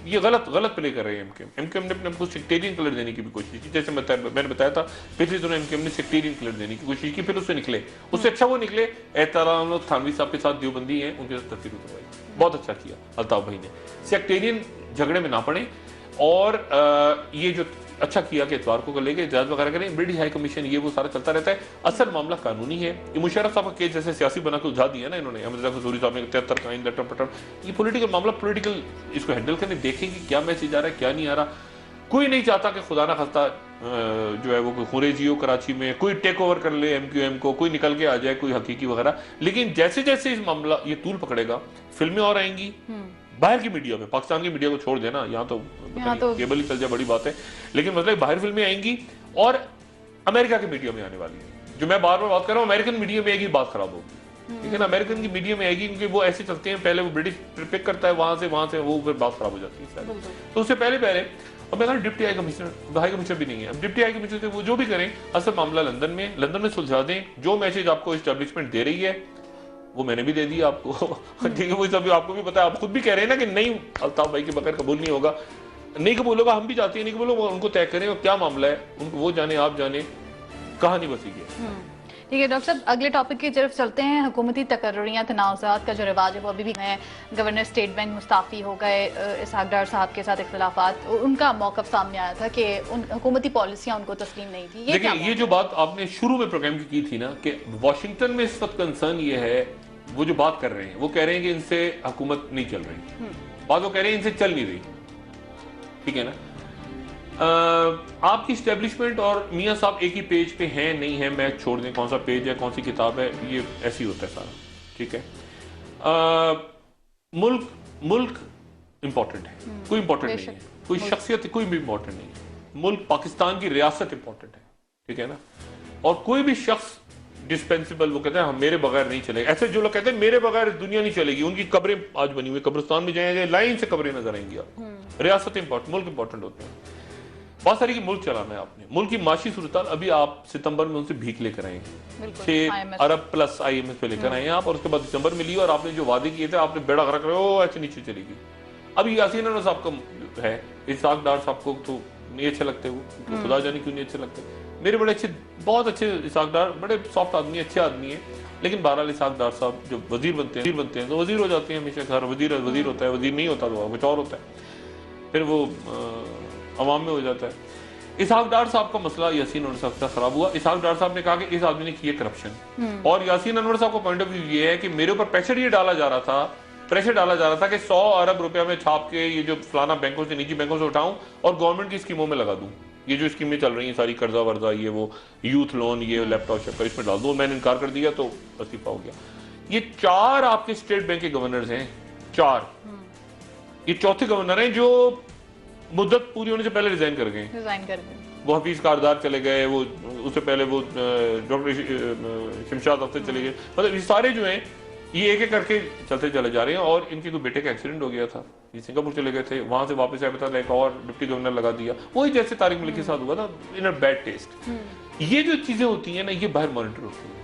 Speaker 2: ये गलत प्ले कर रहे हैं एमक्यूएम। एमक्यूएम ने अपने को सेक्टेरियन कलर देने की भी कोशिश की, जैसे मैंने बताया था पिछले दिनों एमक्यूएम ने सेक्टेरियन कलर देने की कोशिश की, फिर उससे निकले, उससे अच्छा वो निकले एहतराम थानवी साहब के साथ देवबंदी है, उनके साथ तस्वीर उतरवाई, बहुत अच्छा किया अल्ताफ भाई ने। सेक्टेरियन झगड़े में ना पड़े, और ये जो अच्छा किया कि इतवार को लेके इजाजत वगैरह करें, ब्रिटिश हाई कमीशन ये वो सारा चलता रहता है। असल मामला कानूनी है। ये मुशर्रफ साहब का केस जैसे सियासी बना के उलझा दिया ना इन्होंने, अहमद खजूरी साहब ने 73 का इन लटर पटर, ये पॉलिटिकल मामला, पॉलिटिकल इसको हैंडल करने, देखेंगे क्या मैसेज आ रहा है क्या नहीं आ रहा। कोई नहीं चाहता कि खुदा ना खास्ता जो है वो कोई खुरेजी हो कराची में, कोई टेक ओवर कर ले एमक्यूएम को, कोई निकल के आ जाए कोई हकीकी वगैरह। लेकिन जैसे जैसे इस मामला ये तूल पकड़ेगा, फिल्में और आएंगी बाहर की मीडिया में, पाकिस्तान की मीडिया को छोड़ देना, यहाँ तो केबल ही चल जाए बड़ी बात है, लेकिन मतलब बाहर फिल्में आएंगी और अमेरिका की मीडिया में आने वाली है। जो मैं बार बार बात कर रहा हूँ, अमेरिकन मीडिया में आएगी बात खराब होगी, ठीक है ना। अमेरिकन की मीडिया में आएगी क्योंकि वो ऐसे चलते हैं, पहले वो ब्रिटिश पिक करता है वहां से वो फिर बात खराब हो जाती है। तो उससे पहले अब मैं डिप्टी हाई कमिश्नर भी नहीं है, अब डिप्टी हाई कमिश्नर से वो जो भी करें, असल मामला लंदन में सुलझा दें। जो मैसेज आपको एस्टेब्लिशमेंट दे रही है वो मैंने भी दे दिया आपको। ठीक है, वो सब आपको भी पता है, आप खुद भी कह रहे हैं ना कि नहीं अल्ताफ भाई के बगैर कबूल नहीं होगा, नहीं कबूल होगा, हम भी चाहते हैं नहीं कबूल होगा, उनको तय करें और क्या मामला है उनको वो जाने, आप जाने, कहानी बसी है।
Speaker 1: ठीक है डॉक्टर साहब, अगले टॉपिक की तरफ चलते हैं। हुकूमती तकर्रुरियाँ तनाज़ात का जो रिवाज है वो अभी भी है। गवर्नर स्टेट बैंक मुस्ताफ़ी हो गए, इसहाक डार साहब के साथ इख्तिलाफात, उनका मौक़िफ़ सामने आया था कि उन हुकूमती पॉलिसियाँ उनको तस्लीम नहीं थी।
Speaker 2: देखिए ये जो बात आपने शुरू में प्रोग्राम की थी ना कि वाशिंगटन में इस वक्त कंसर्न ये है, वो जो बात कर रहे हैं वो कह रहे हैं कि इनसे हुकूमत नहीं चल रही, बात वो कह रहे हैं इनसे चल नहीं रही, ठीक है ना। आपकी स्टैब्लिशमेंट और मियां साहब एक ही पेज पे हैं नहीं है, मैं छोड़ दें कौन सा पेज है कौन सी किताब है, ये ऐसी होता है सारा, ठीक है। मुल्क इंपॉर्टेंट है, कोई इंपॉर्टेंट नहीं है, कोई शख्सियत कोई भी इंपॉर्टेंट नहीं है, मुल्क पाकिस्तान की रियासत इंपॉर्टेंट है, ठीक है ना। और कोई भी शख्स डिस्पेंसिबल, वो कहते हैं हम मेरे बगैर नहीं चलेगा, ऐसे जो लोग कहते हैं मेरे बगैर दुनिया नहीं चलेगी, उनकी कब्रें आज बनी हुई, कब्रिस्तान में जाएंगे लाइन से कब्रें नजर आएंगी आप। रियासत इंपॉर्टेंट, मुल्क इंपॉर्टेंट होते हैं। बहुत सारी की मुल्क चलाना है आपने, मुल्क की माशी सूरत अभी आप सितंबर में उनसे भीख लेकर आएंगे, 6 अरब प्लस IMF पे लेकर आए आप, और उसके बाद दिसंबर में लिए, और आपने जो वादे किए थे आपने बेड़ा गर्क रहे हो ऐसे नीचे चलेगी। अभी यासीन अनवर साहब का है, इसहाक डार साहब को तो नहीं अच्छे लगते, वो खुदा जाने क्यों नहीं अच्छे लगते, मेरे बड़े अच्छे, बहुत अच्छे इसहाक डार, बड़े सॉफ्ट आदमी, अच्छे आदमी है, लेकिन बहरहाल इसहाक डार साहब जो वजीर बनते हैं तो वजीर हो जाते हैं हमेशा, घर वजीर होता है, वजीर नहीं होता तो कुछ और होता है, फिर वो अवाम में हो जाता है। इसहाक डार साहब का मसला यासीन अनवर साहब का खराब हुआ। इसहाक डार साहब ने कहा कि इस आदमी ने किया करप्शन, और यासीन अनवर साहब का पॉइंट ऑफ व्यू ये है कि मेरे ऊपर प्रेशर डाला जा रहा था कि 100 अरब रुपया में छाप के ये जो फलाना बैंकों से, निजी बैंकों से उठाऊं और गवर्नमेंट की स्कीमों में लगा दूं, ये जो स्कीमें चल रही हैं सारी, कर्जा वर्जा, ये वो यूथ लोन, ये लैपटॉप शैपटॉप, इसमें डाल दूं। मैंने इनकार कर दिया तो इस्तीफा हो गया। ये 4 आपके स्टेट बैंक के गवर्नर्स हैं, 4, ये चौथे गवर्नर हैं जो मुद्दत पूरी होने से पहले रिजाइन कर गए। वो हफीज कारदार चले गए, वो उससे पहले वो डॉक्टर शमशाद अख्तर चले गए, मतलब ये सारे जो हैं ये एक एक करके चलते चले जा रहे हैं। और इनके कोई बेटे का एक्सीडेंट हो गया था, ये सिंगापुर चले गए थे, वहां से वापस आए, बता एक और डिप्टी गवर्नर लगा दिया, वही जैसे तारिक मलिक के साथ हुआ था, इन अ बैड टेस्ट। ये जो चीजें होती हैं ना, ये बाहर मॉनिटर होती है,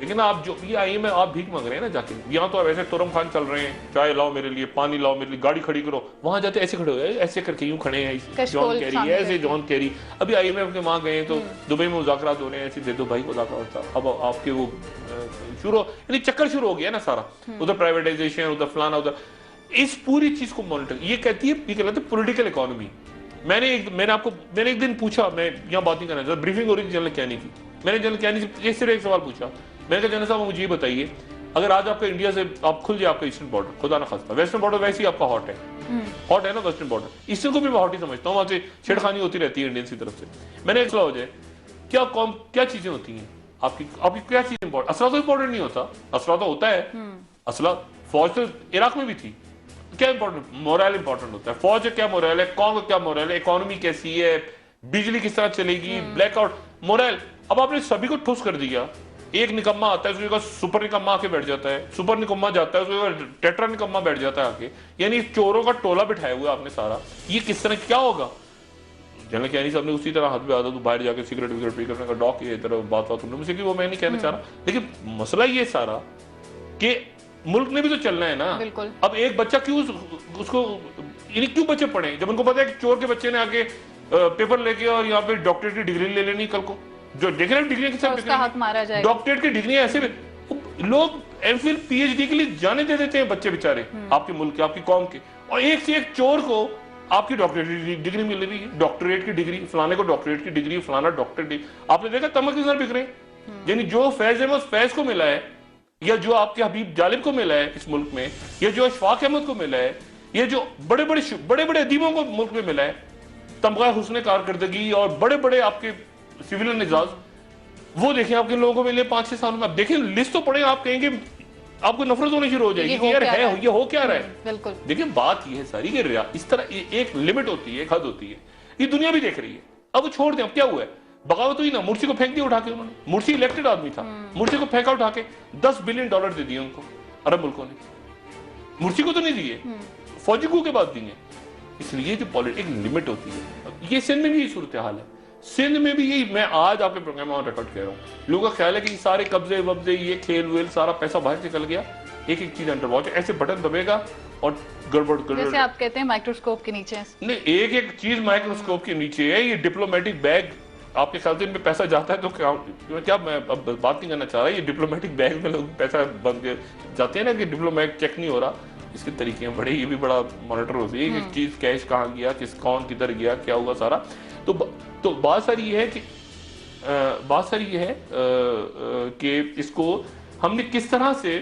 Speaker 2: लेकिन आप जो ये आई में आप भीख मांग रहे हैं ना जाके, यहाँ तो आप ऐसे तुरम खान चल रहे हैं, चाय लाओ मेरे लिए, पानी लाओ मेरे लिए, गाड़ी खड़ी करो, वहां जाते ऐसे खड़े हो, ऐसे करके यूं खड़े हैं, जॉन कैरी ऐसे, जॉन कैरी अभी IMF के वहां गए तो दुबई में मुज़ाकरात हो रहे हैं, ऐसे दे दो भाई मुज़ाकरात, अब आपके वो शुरू, यानी चक्कर शुरू हो गया ना सारा, उधर प्राइवेटाइजेशन, उधर फलाना, उधर इस पूरी चीज को मॉनिटर, ये कहती है, ये कहलाते है पॉलिटिकल इकोनॉमी। मैंने एक दिन पूछा, मैं यहाँ बात नहीं करना, ब्रीफिंग हो रही थी जनरल कैनी की, मैंने जनरल कैनी से सिर्फ एक सवाल पूछा, मैंने कहा जनरल साहब मुझे ये बताइए, अगर आज आपका इंडिया से आप खुल जाए आपका ईस्टर्न बॉर्डर, खुदा ना खास्ता, वेस्टर्न बॉर्डर वैसे ही आपका हॉट है ना वेस्टर्न बॉर्डर, ईस्टर्न को भी मैं हॉट ही समझता हूँ, वहां से छेड़खानी होती रहती है इंडियंस की तरफ से। मैंने एक सवाल हो जाए, क्या चीजें होती हैं आपकी क्या चीज इंपॉर्टेंट, असला तो इंपॉर्टेंट नहीं होता, असला तो होता है, असला फौज तो इराक में भी थी, क्या इंपॉर्टेंट, मोरल इंपॉर्टेंट होता है, फौज क्या मोरल है, कौन का क्या मोरल है, इकोनॉमी कैसी है, बिजली किस तरह चलेगी, ब्लैकआउट, मोरल। अब आपने सभी को ठुस कर दिया, एक निकम्मा आता है उसके बाद सुपर निकम्मा आके बैठ जाता है, सुपर निकम्मा जाता है उसके बाद टेट्रा निकम्मा बैठ जाता है आके, यानी चोरों का टोला बिठाया हुआ आपने सारा, ये किस तरह क्या होगा। जनरल कैनी साहब ने उसी तरह हाथ में आता तो बाहर जाके सिगरेट विगरेट पी करने का डॉक, ये तरह बात तुमने मुझसे की, वो मैं नहीं कहना चाह रहा, लेकिन मसला ये सारा कि मुल्क ने भी तो चलना है ना। अब एक बच्चा क्यों उसको, यानी क्यों बच्चे पढ़े जब उनको पता है कि चोर के बच्चे ने आके पेपर लेके और यहाँ पे डॉक्टरेट की डिग्री ले लेनी, कल को जो देख रहे हैं डिग्री के साथ डॉक्टरेट की डिग्री ऐसे लोग MPhil PhD के लिए जाने दे देते हैं बच्चे बेचारे, आपके मुल्क के, आपकी कौम के, और एक से एक चोर को आपकी डॉक्टरेट डिग्री मिल रही है, डॉक्टरेट की डिग्री, फलाने को डॉक्टरेट की डिग्री, फलाना डॉक्टरेट डिग्री। आपने देखा तमक किस तरह बिक रहे हैं, यानी जो फैज है उस फैज को मिला है, या जो आपके हबीब जालिब को मिला है इस मुल्क में, या जो अशफाक अहमद को मिला है, ये जो बड़े बड़े अदीबों को मुल्क में मिला है, तमगा हुस्न कारकर्दगी और बड़े बड़े आपके सिविलियन एजाज, वो देखें आपके लोगों को मिले 5-6 सालों में। आप देखें लिस्ट तो पढ़े, आप कहेंगे आपको नफरत होनी शुरू हो जाएगी कि यार ये हो क्या रहा है।
Speaker 1: बिल्कुल।
Speaker 2: देखिए बात ये है सारी कि इस तरह एक लिमिट होती है, एक हद होती है, ये दुनिया भी देख रही है। अब वो छोड़ दें, अब क्या हुआ है, बगावत हुई ना, मुर्सी को फेंक दिया उठा के उन्होंने, मुर्सी इलेक्टेड आदमी था, मुर्सी को फेंका उठा के, $10 बिलियन दे दिए उनको अरब मुल्कों ने, मुर्सी को तो नहीं दिए, फौजी को के बाद दिए। इसलिए जो पॉलिटिक्स एक लिमिट होती है, ये सिंध में भी यही सूरत हाल है। सिंध में भी यही, मैं आज आपके प्रोग्राम में रिकॉर्ड कह रहा हूँ, लोगों का ख्याल है कि सारे कब्जे वब्जे, ये खेल वेल, सारा पैसा बाहर निकल गया, एक एक चीज अंडर वॉच, ऐसे बटन दबेगा और गड़बड़ गड़बड़, जैसे
Speaker 1: आप कहते हैं माइक्रोस्कोप के नीचे।
Speaker 2: नहीं, एक एक चीज माइक्रोस्कोप के नीचे है। ये डिप्लोमेटिक बैग, आपके ख्याल से इनमें पैसा जाता है तो क्या मैं अब बात नहीं करना चाह रहा, ये डिप्लोमेटिक बैग में लोग पैसा बन के जाते हैं ना, कि डिप्लोमेट चेक नहीं हो रहा, इसके तरीके हैं बड़े, ये भी बड़ा मॉनिटर होती है, एक चीज कैश कहाँ गया, कौन किधर गया, क्या हुआ सारा। तो बात सारी ये है कि इसको हमने किस तरह से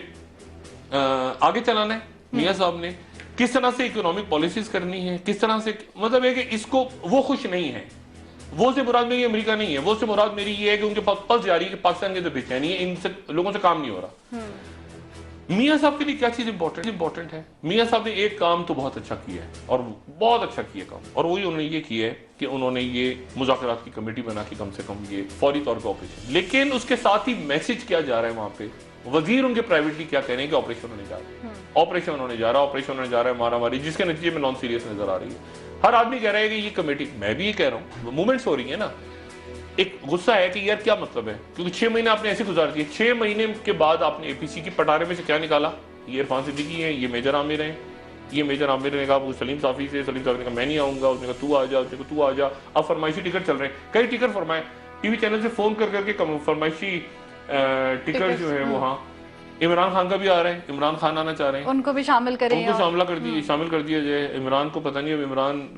Speaker 2: आगे चलाना है, मियां साहब ने किस तरह से इकोनॉमिक पॉलिसीज करनी है, किस तरह से, मतलब है कि इसको वो खुश नहीं है, वो से मुराद मेरी अमेरिका नहीं है, वो से मुराद मेरी ये है कि उनके पास पल्स जारी है कि पाकिस्तान के अंदर बेचैनी है, इनसे लोगों से काम नहीं हो रहा। मियां साहब के लिए क्या चीज इंपॉर्टेंट है? मियां साहब ने एक काम तो बहुत अच्छा किया है, और बहुत अच्छा किया काम, और वही उन्होंने ये किया है कि उन्होंने ये मुज़ाकरात की कमेटी बना के कम से कम ये फौरी तौर पर ऑपरेशन, लेकिन उसके साथ ही मैसेज क्या जा रहा है वहां पे, वजीर उनके प्राइवेटली क्या कह रहे हैं कि ऑपरेशन होने जा रहा है, ऑपरेशन होने जा रहा है, मारामारी, जिसके नतीजे में नॉन सीरियस नजर आ रही है। हर आदमी कह रहा है कि ये कमेटी, मैं भी ये कह रहा हूँ, मूवमेंट्स हो रही है ना, एक गुस्सा है कि यार क्या मतलब है, क्योंकि 6 महीने आपने ऐसे गुजार दिए, 6 महीने के बाद आपने एपीसी की पटारे में से क्या निकाला, ये इरफान सिद्दीकी है, ये मेजर आमिर हैं, ये मेजर आमिर ने कहा सलीम साफी से, सलीम साफी ने कहा मैं नहीं आऊंगा, उसने कहा तू आ जा, उसने कहा तू आ जा, अब फरमाइशी टिकट चल रहे हैं, कई टिकट फरमाए, टीवी चैनल से फोन कर करके फरमाइशी टिकट जो है वो, हाँ इमरान खान का भी आ रहा है, इमरान खान आना चाह रहे हैं,
Speaker 1: उनको भी शामिल करें,
Speaker 2: उनको शामिल कर दिया जाए। इमरान को पता नहीं, अब इमरान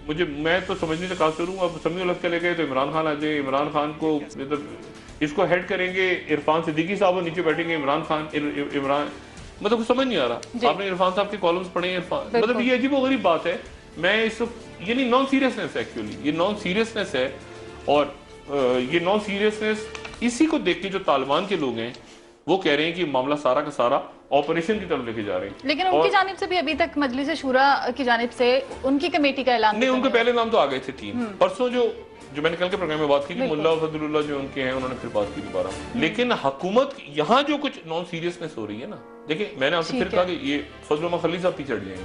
Speaker 2: मैं तो समझने से काफिर हूँ, अब समी उलझ के ले गए तो इमरान खान आ जाए, इमरान खान को इसको हेड करेंगे इरफान सिद्दीकी साहब, और नीचे बैठेंगे इमरान खान, इमरान, मतलब कुछ समझ नहीं आ रहा। आपने इरफान साहब के कॉलम्स पढ़े हैं, मतलब ये अजीब गरीब बात है। मैं इस ये नहीं, नॉन सीरियसनेस है एक्चुअली, ये नॉन सीरियसनेस है, और ये नॉन सीरियसनेस इसी को देख के जो तालिबान के लोग हैं वो कह रहे हैं कि मामला सारा का सारा ऑपरेशन की तरफ लेके जा रहे हैं।
Speaker 1: लेकिन उनकी जानिब से भी अभी तक मजलिस शूरा की जानिब से उनकी कमेटी का ऐलान
Speaker 2: नहीं, उनके पहले नाम तो आ गए थे 3 परसों, जो मैंने कल के प्रोग्राम में बात की कि मुल्ला फजलुल्लाह जो उनके हैं, उन्होंने फिर बात की दोबारा। लेकिन हुकूमत यहाँ जो कुछ नॉन सीरियसनेस हो रही है ना, देखिए मैंने आपसे फिर कहा कि ये फजल खलील साहब पीछे हट जाएंगे,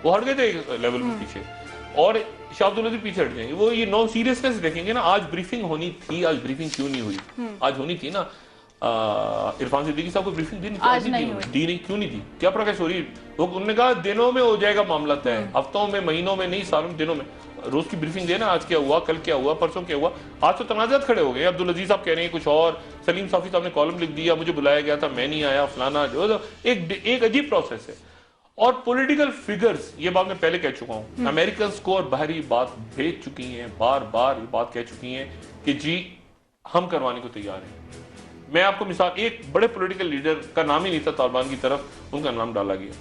Speaker 2: वो हट गए थे एक लेवल पे पीछे, और शाह अब्दुल लतीफ पीछे हट जाएंगे, वो ये नॉन सीरियसनेस देखेंगे ना। आज ब्रीफिंग होनी थी, आज ब्रीफिंग क्यों नहीं हुई? आज होनी थी ना, इरफान सिद्दीकी साहब को ब्रीफिंग दी नहीं, क्यों नहीं दी? क्या प्रोग्रेस हो रही? वो उन्होंने कहा दिनों में हो जाएगा मामला तय, हफ्तों में, महीनों में नहीं, सालों में, दिनों में। रोज की ब्रीफिंग देना, आज क्या हुआ, कल क्या हुआ, परसों क्या हुआ। आज तो तनाजात खड़े हो गए, अब्दुल अजीज साहब कह रहे हैं कुछ और, सलीम साफी साहब ने कॉलम लिख दिया, मुझे बुलाया गया था, मैं नहीं आया, फलाना, जो एक अजीब प्रोसेस है। और पॉलिटिकल फिगर्स, ये बात मैं पहले कह चुका हूं, अमेरिकन को और बाहरी बात भेज चुकी हैं, बार बार ये बात कह चुकी हैं कि जी हम करवाने को तैयार हैं। मैं आपको मिसाल, एक बड़े पॉलिटिकल लीडर का नाम ही नहीं था तालिबान की तरफ, उनका नाम डाला गया,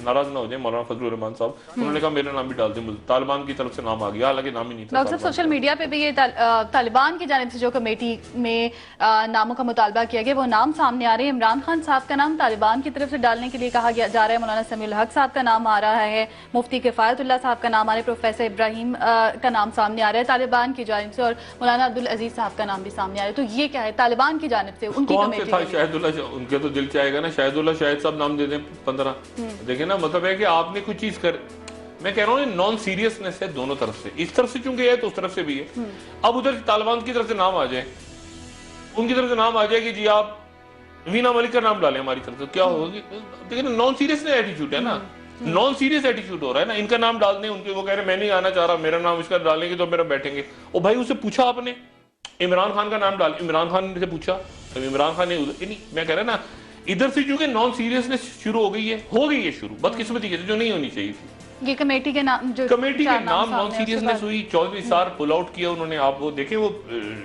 Speaker 2: नाराज ना हो जाए मौलाना फजलुर रहमान साहब, उन्होंने कहा मेरा नाम भी डाल दें, तालिबान की तरफ से नाम आ गया, हालांकि नाम ही नहीं था।
Speaker 1: डॉक्टर साहब, सोशल मीडिया पे भी ये तालिबान की जानिब से जो कमेटी में नामों का मुतालबा किया गया, वो नाम सामने आ रहे हैं। इमरान खान साहब का नाम तालिबान की तरफ से डालने के लिए कहा जा रहा है, मौलाना समीउल हक साहब का नाम आ रहा है, मुफ्ती किफायतुल्लाह साहब का नाम आ रहा है, प्रोफेसर इब्राहिम का नाम सामने आ रहा है तालिबान की जानिब से, और मौलाना अब्दुल अजीज साहब का नाम भी सामने आ रहा है। तो ये क्या है तालिबान की जानिब से उनकी कमेटी?
Speaker 2: उनके तो दिल चाहेगा ना शाहिदुल्लाह शाहिद साहब नाम दे दें 15। देखे ना, मतलब है कि आपने कुछ चीज कर, मैं कह रहा हूँ नॉन सीरियसनेस है दोनों तरफ से, इस तरफ से चूंकि है तो उस तरफ से भी है। अब उधर तालिबान की तरफ से नाम आ जाए, उनकी तरफ से नाम आ जाए कि जी आप वीना मलिक का नाम डालें हमारी तरफ से, क्या होगी? देखिए नॉन सीरियस एटीट्यूड है ना, नॉन सीरियस एटीट्यूड हो रहा है ना। इनका नाम डाल दें, उनके वो कह रहे मैं नहीं आना चाह रहा, मेरा नाम इसका डालेंगे तो मेरा बैठेंगे। ओ भाई, उससे पूछा आपने इमरान खान का नाम डाल, इमरान खान से पूछा, इमरान खान ने नहीं, मैं कह रहा ना इधर से चूंकि नॉन सीरियसनेस शुरू हो गई है शुरू, बदकिस्मती के जो नहीं होनी चाहिए थी।
Speaker 1: ये कमेटी के नाम, जो
Speaker 2: कमेटी के नाम नॉन सीरियसनेस हुई। चौधरी सार पुल आउट किया उन्होंने, आप वो देखें, वो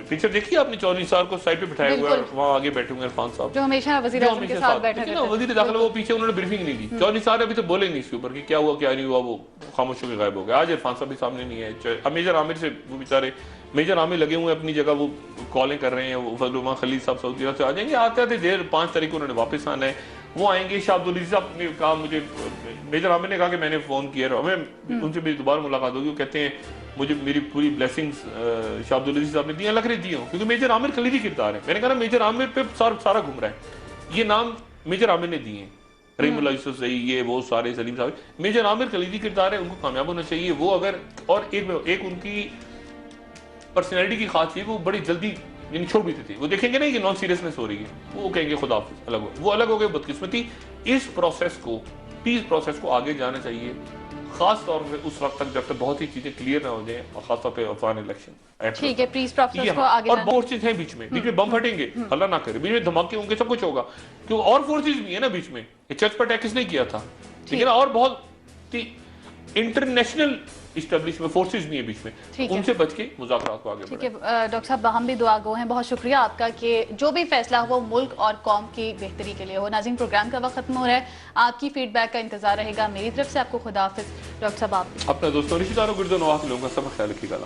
Speaker 2: पिक्चर देखी आपने, चौधरी सार को साइड पे बिठाया हुआ है, वहां आगे बैठे हुए इरफान साहब
Speaker 1: जो हमेशा वजीर आज़म के साथ बैठे थे ना,
Speaker 2: वजीर दाखिला, वो पीछे उन्होंने ब्रीफिंग नहीं दी। चौधरी सार अभी तो बोले नहीं इसके ऊपर कि क्या हुआ क्या नहीं हुआ, वो खामोश होकर गायब हो गया। आज इरफान साहब भी सामने नहीं है। अब मेजर आमिर से वो बेचारे मेजर आमिर लगे हुए अपनी जगह, वो कॉलें कर रहे हैं, वो फजलुल्लाह खलील साहब सऊदी अरब से आ जाएंगे, आते आते देर 5 तारीख को उन्होंने वापस आना है, वो आएंगे। शाह अब्दुल अजीज साहब ने कहा, मुझे मेजर आमिर ने कहा कि मैंने फोन किया, हमें उनसे मेरी दोबारा मुलाकात होगी, वो कहते हैं मुझे मेरी पूरी ब्लेसिंग्स शाह अब्दुल अजीज साहब ने दी, अल्लाह करे दी हो, क्योंकि मेजर आमिर कलीदी किरदार है। मैंने कहा ना मेजर आमिर पे सारा घूम रहा है, ये नाम मेजर आमिर ने दिए हैं, रहीमुल्लाह यूसुफ सही, ये वो सारे, सलीम साहब, मेजर आमिर कलीदी किरदार है, उनको कामयाब होना चाहिए। वो अगर, और एक उनकी पर्सनैलिटी की खास चीज वो बड़ी जल्दी यानी छोड़ भी देती है। वो देखेंगे नहीं कि नॉन सीरियसनेस हो रही है, वो कहेंगे खुदा हाफिज, अलग हो, वो अलग हो गए, बदकिस्मती। इस प्रोसेस को, पीस प्रोसेस को आगे जाना चाहिए, खास तौर पे उस वक्त तक जब तक बहुत ही चीजें क्लियर ना हो जाए, और खासतौर पे अफगान इलेक्शन।
Speaker 1: ठीक है, पीस प्रोसेस को आगे
Speaker 2: और बहुत चीज है बीच में बम फटेंगे, अल्लाह ना करे, बीच में धमाके होंगे, सब कुछ होगा, क्योंकि और फोर्सेज भी है ना बीच में। ये चर्च पर अटैक किसने किया था, ठीक है ना, और बहुत इंटरनेशनल इस्टेब्लिशमेंट फोर्सेज भी है बीच में, उनसे बच के मुज़ाकरात को आगे बढ़ाएं।
Speaker 1: ठीक है डॉक्टर साहब, हम भी दुआ गो हैं, बहुत शुक्रिया आपका कि जो भी फैसला हो वो मुल्क और कौम की बेहतरी के लिए हो। नाज़रीन, प्रोग्राम का वक्त खत्म हो रहा है, आपकी फीडबैक का इंतजार रहेगा। मेरी तरफ से आपको खुदा हाफिज। डॉक्टर साहब, आप
Speaker 2: अपने दोस्तों रिश्तेदारों, गिरदो नवाज लोगों का सब ख्याल रखिएगा।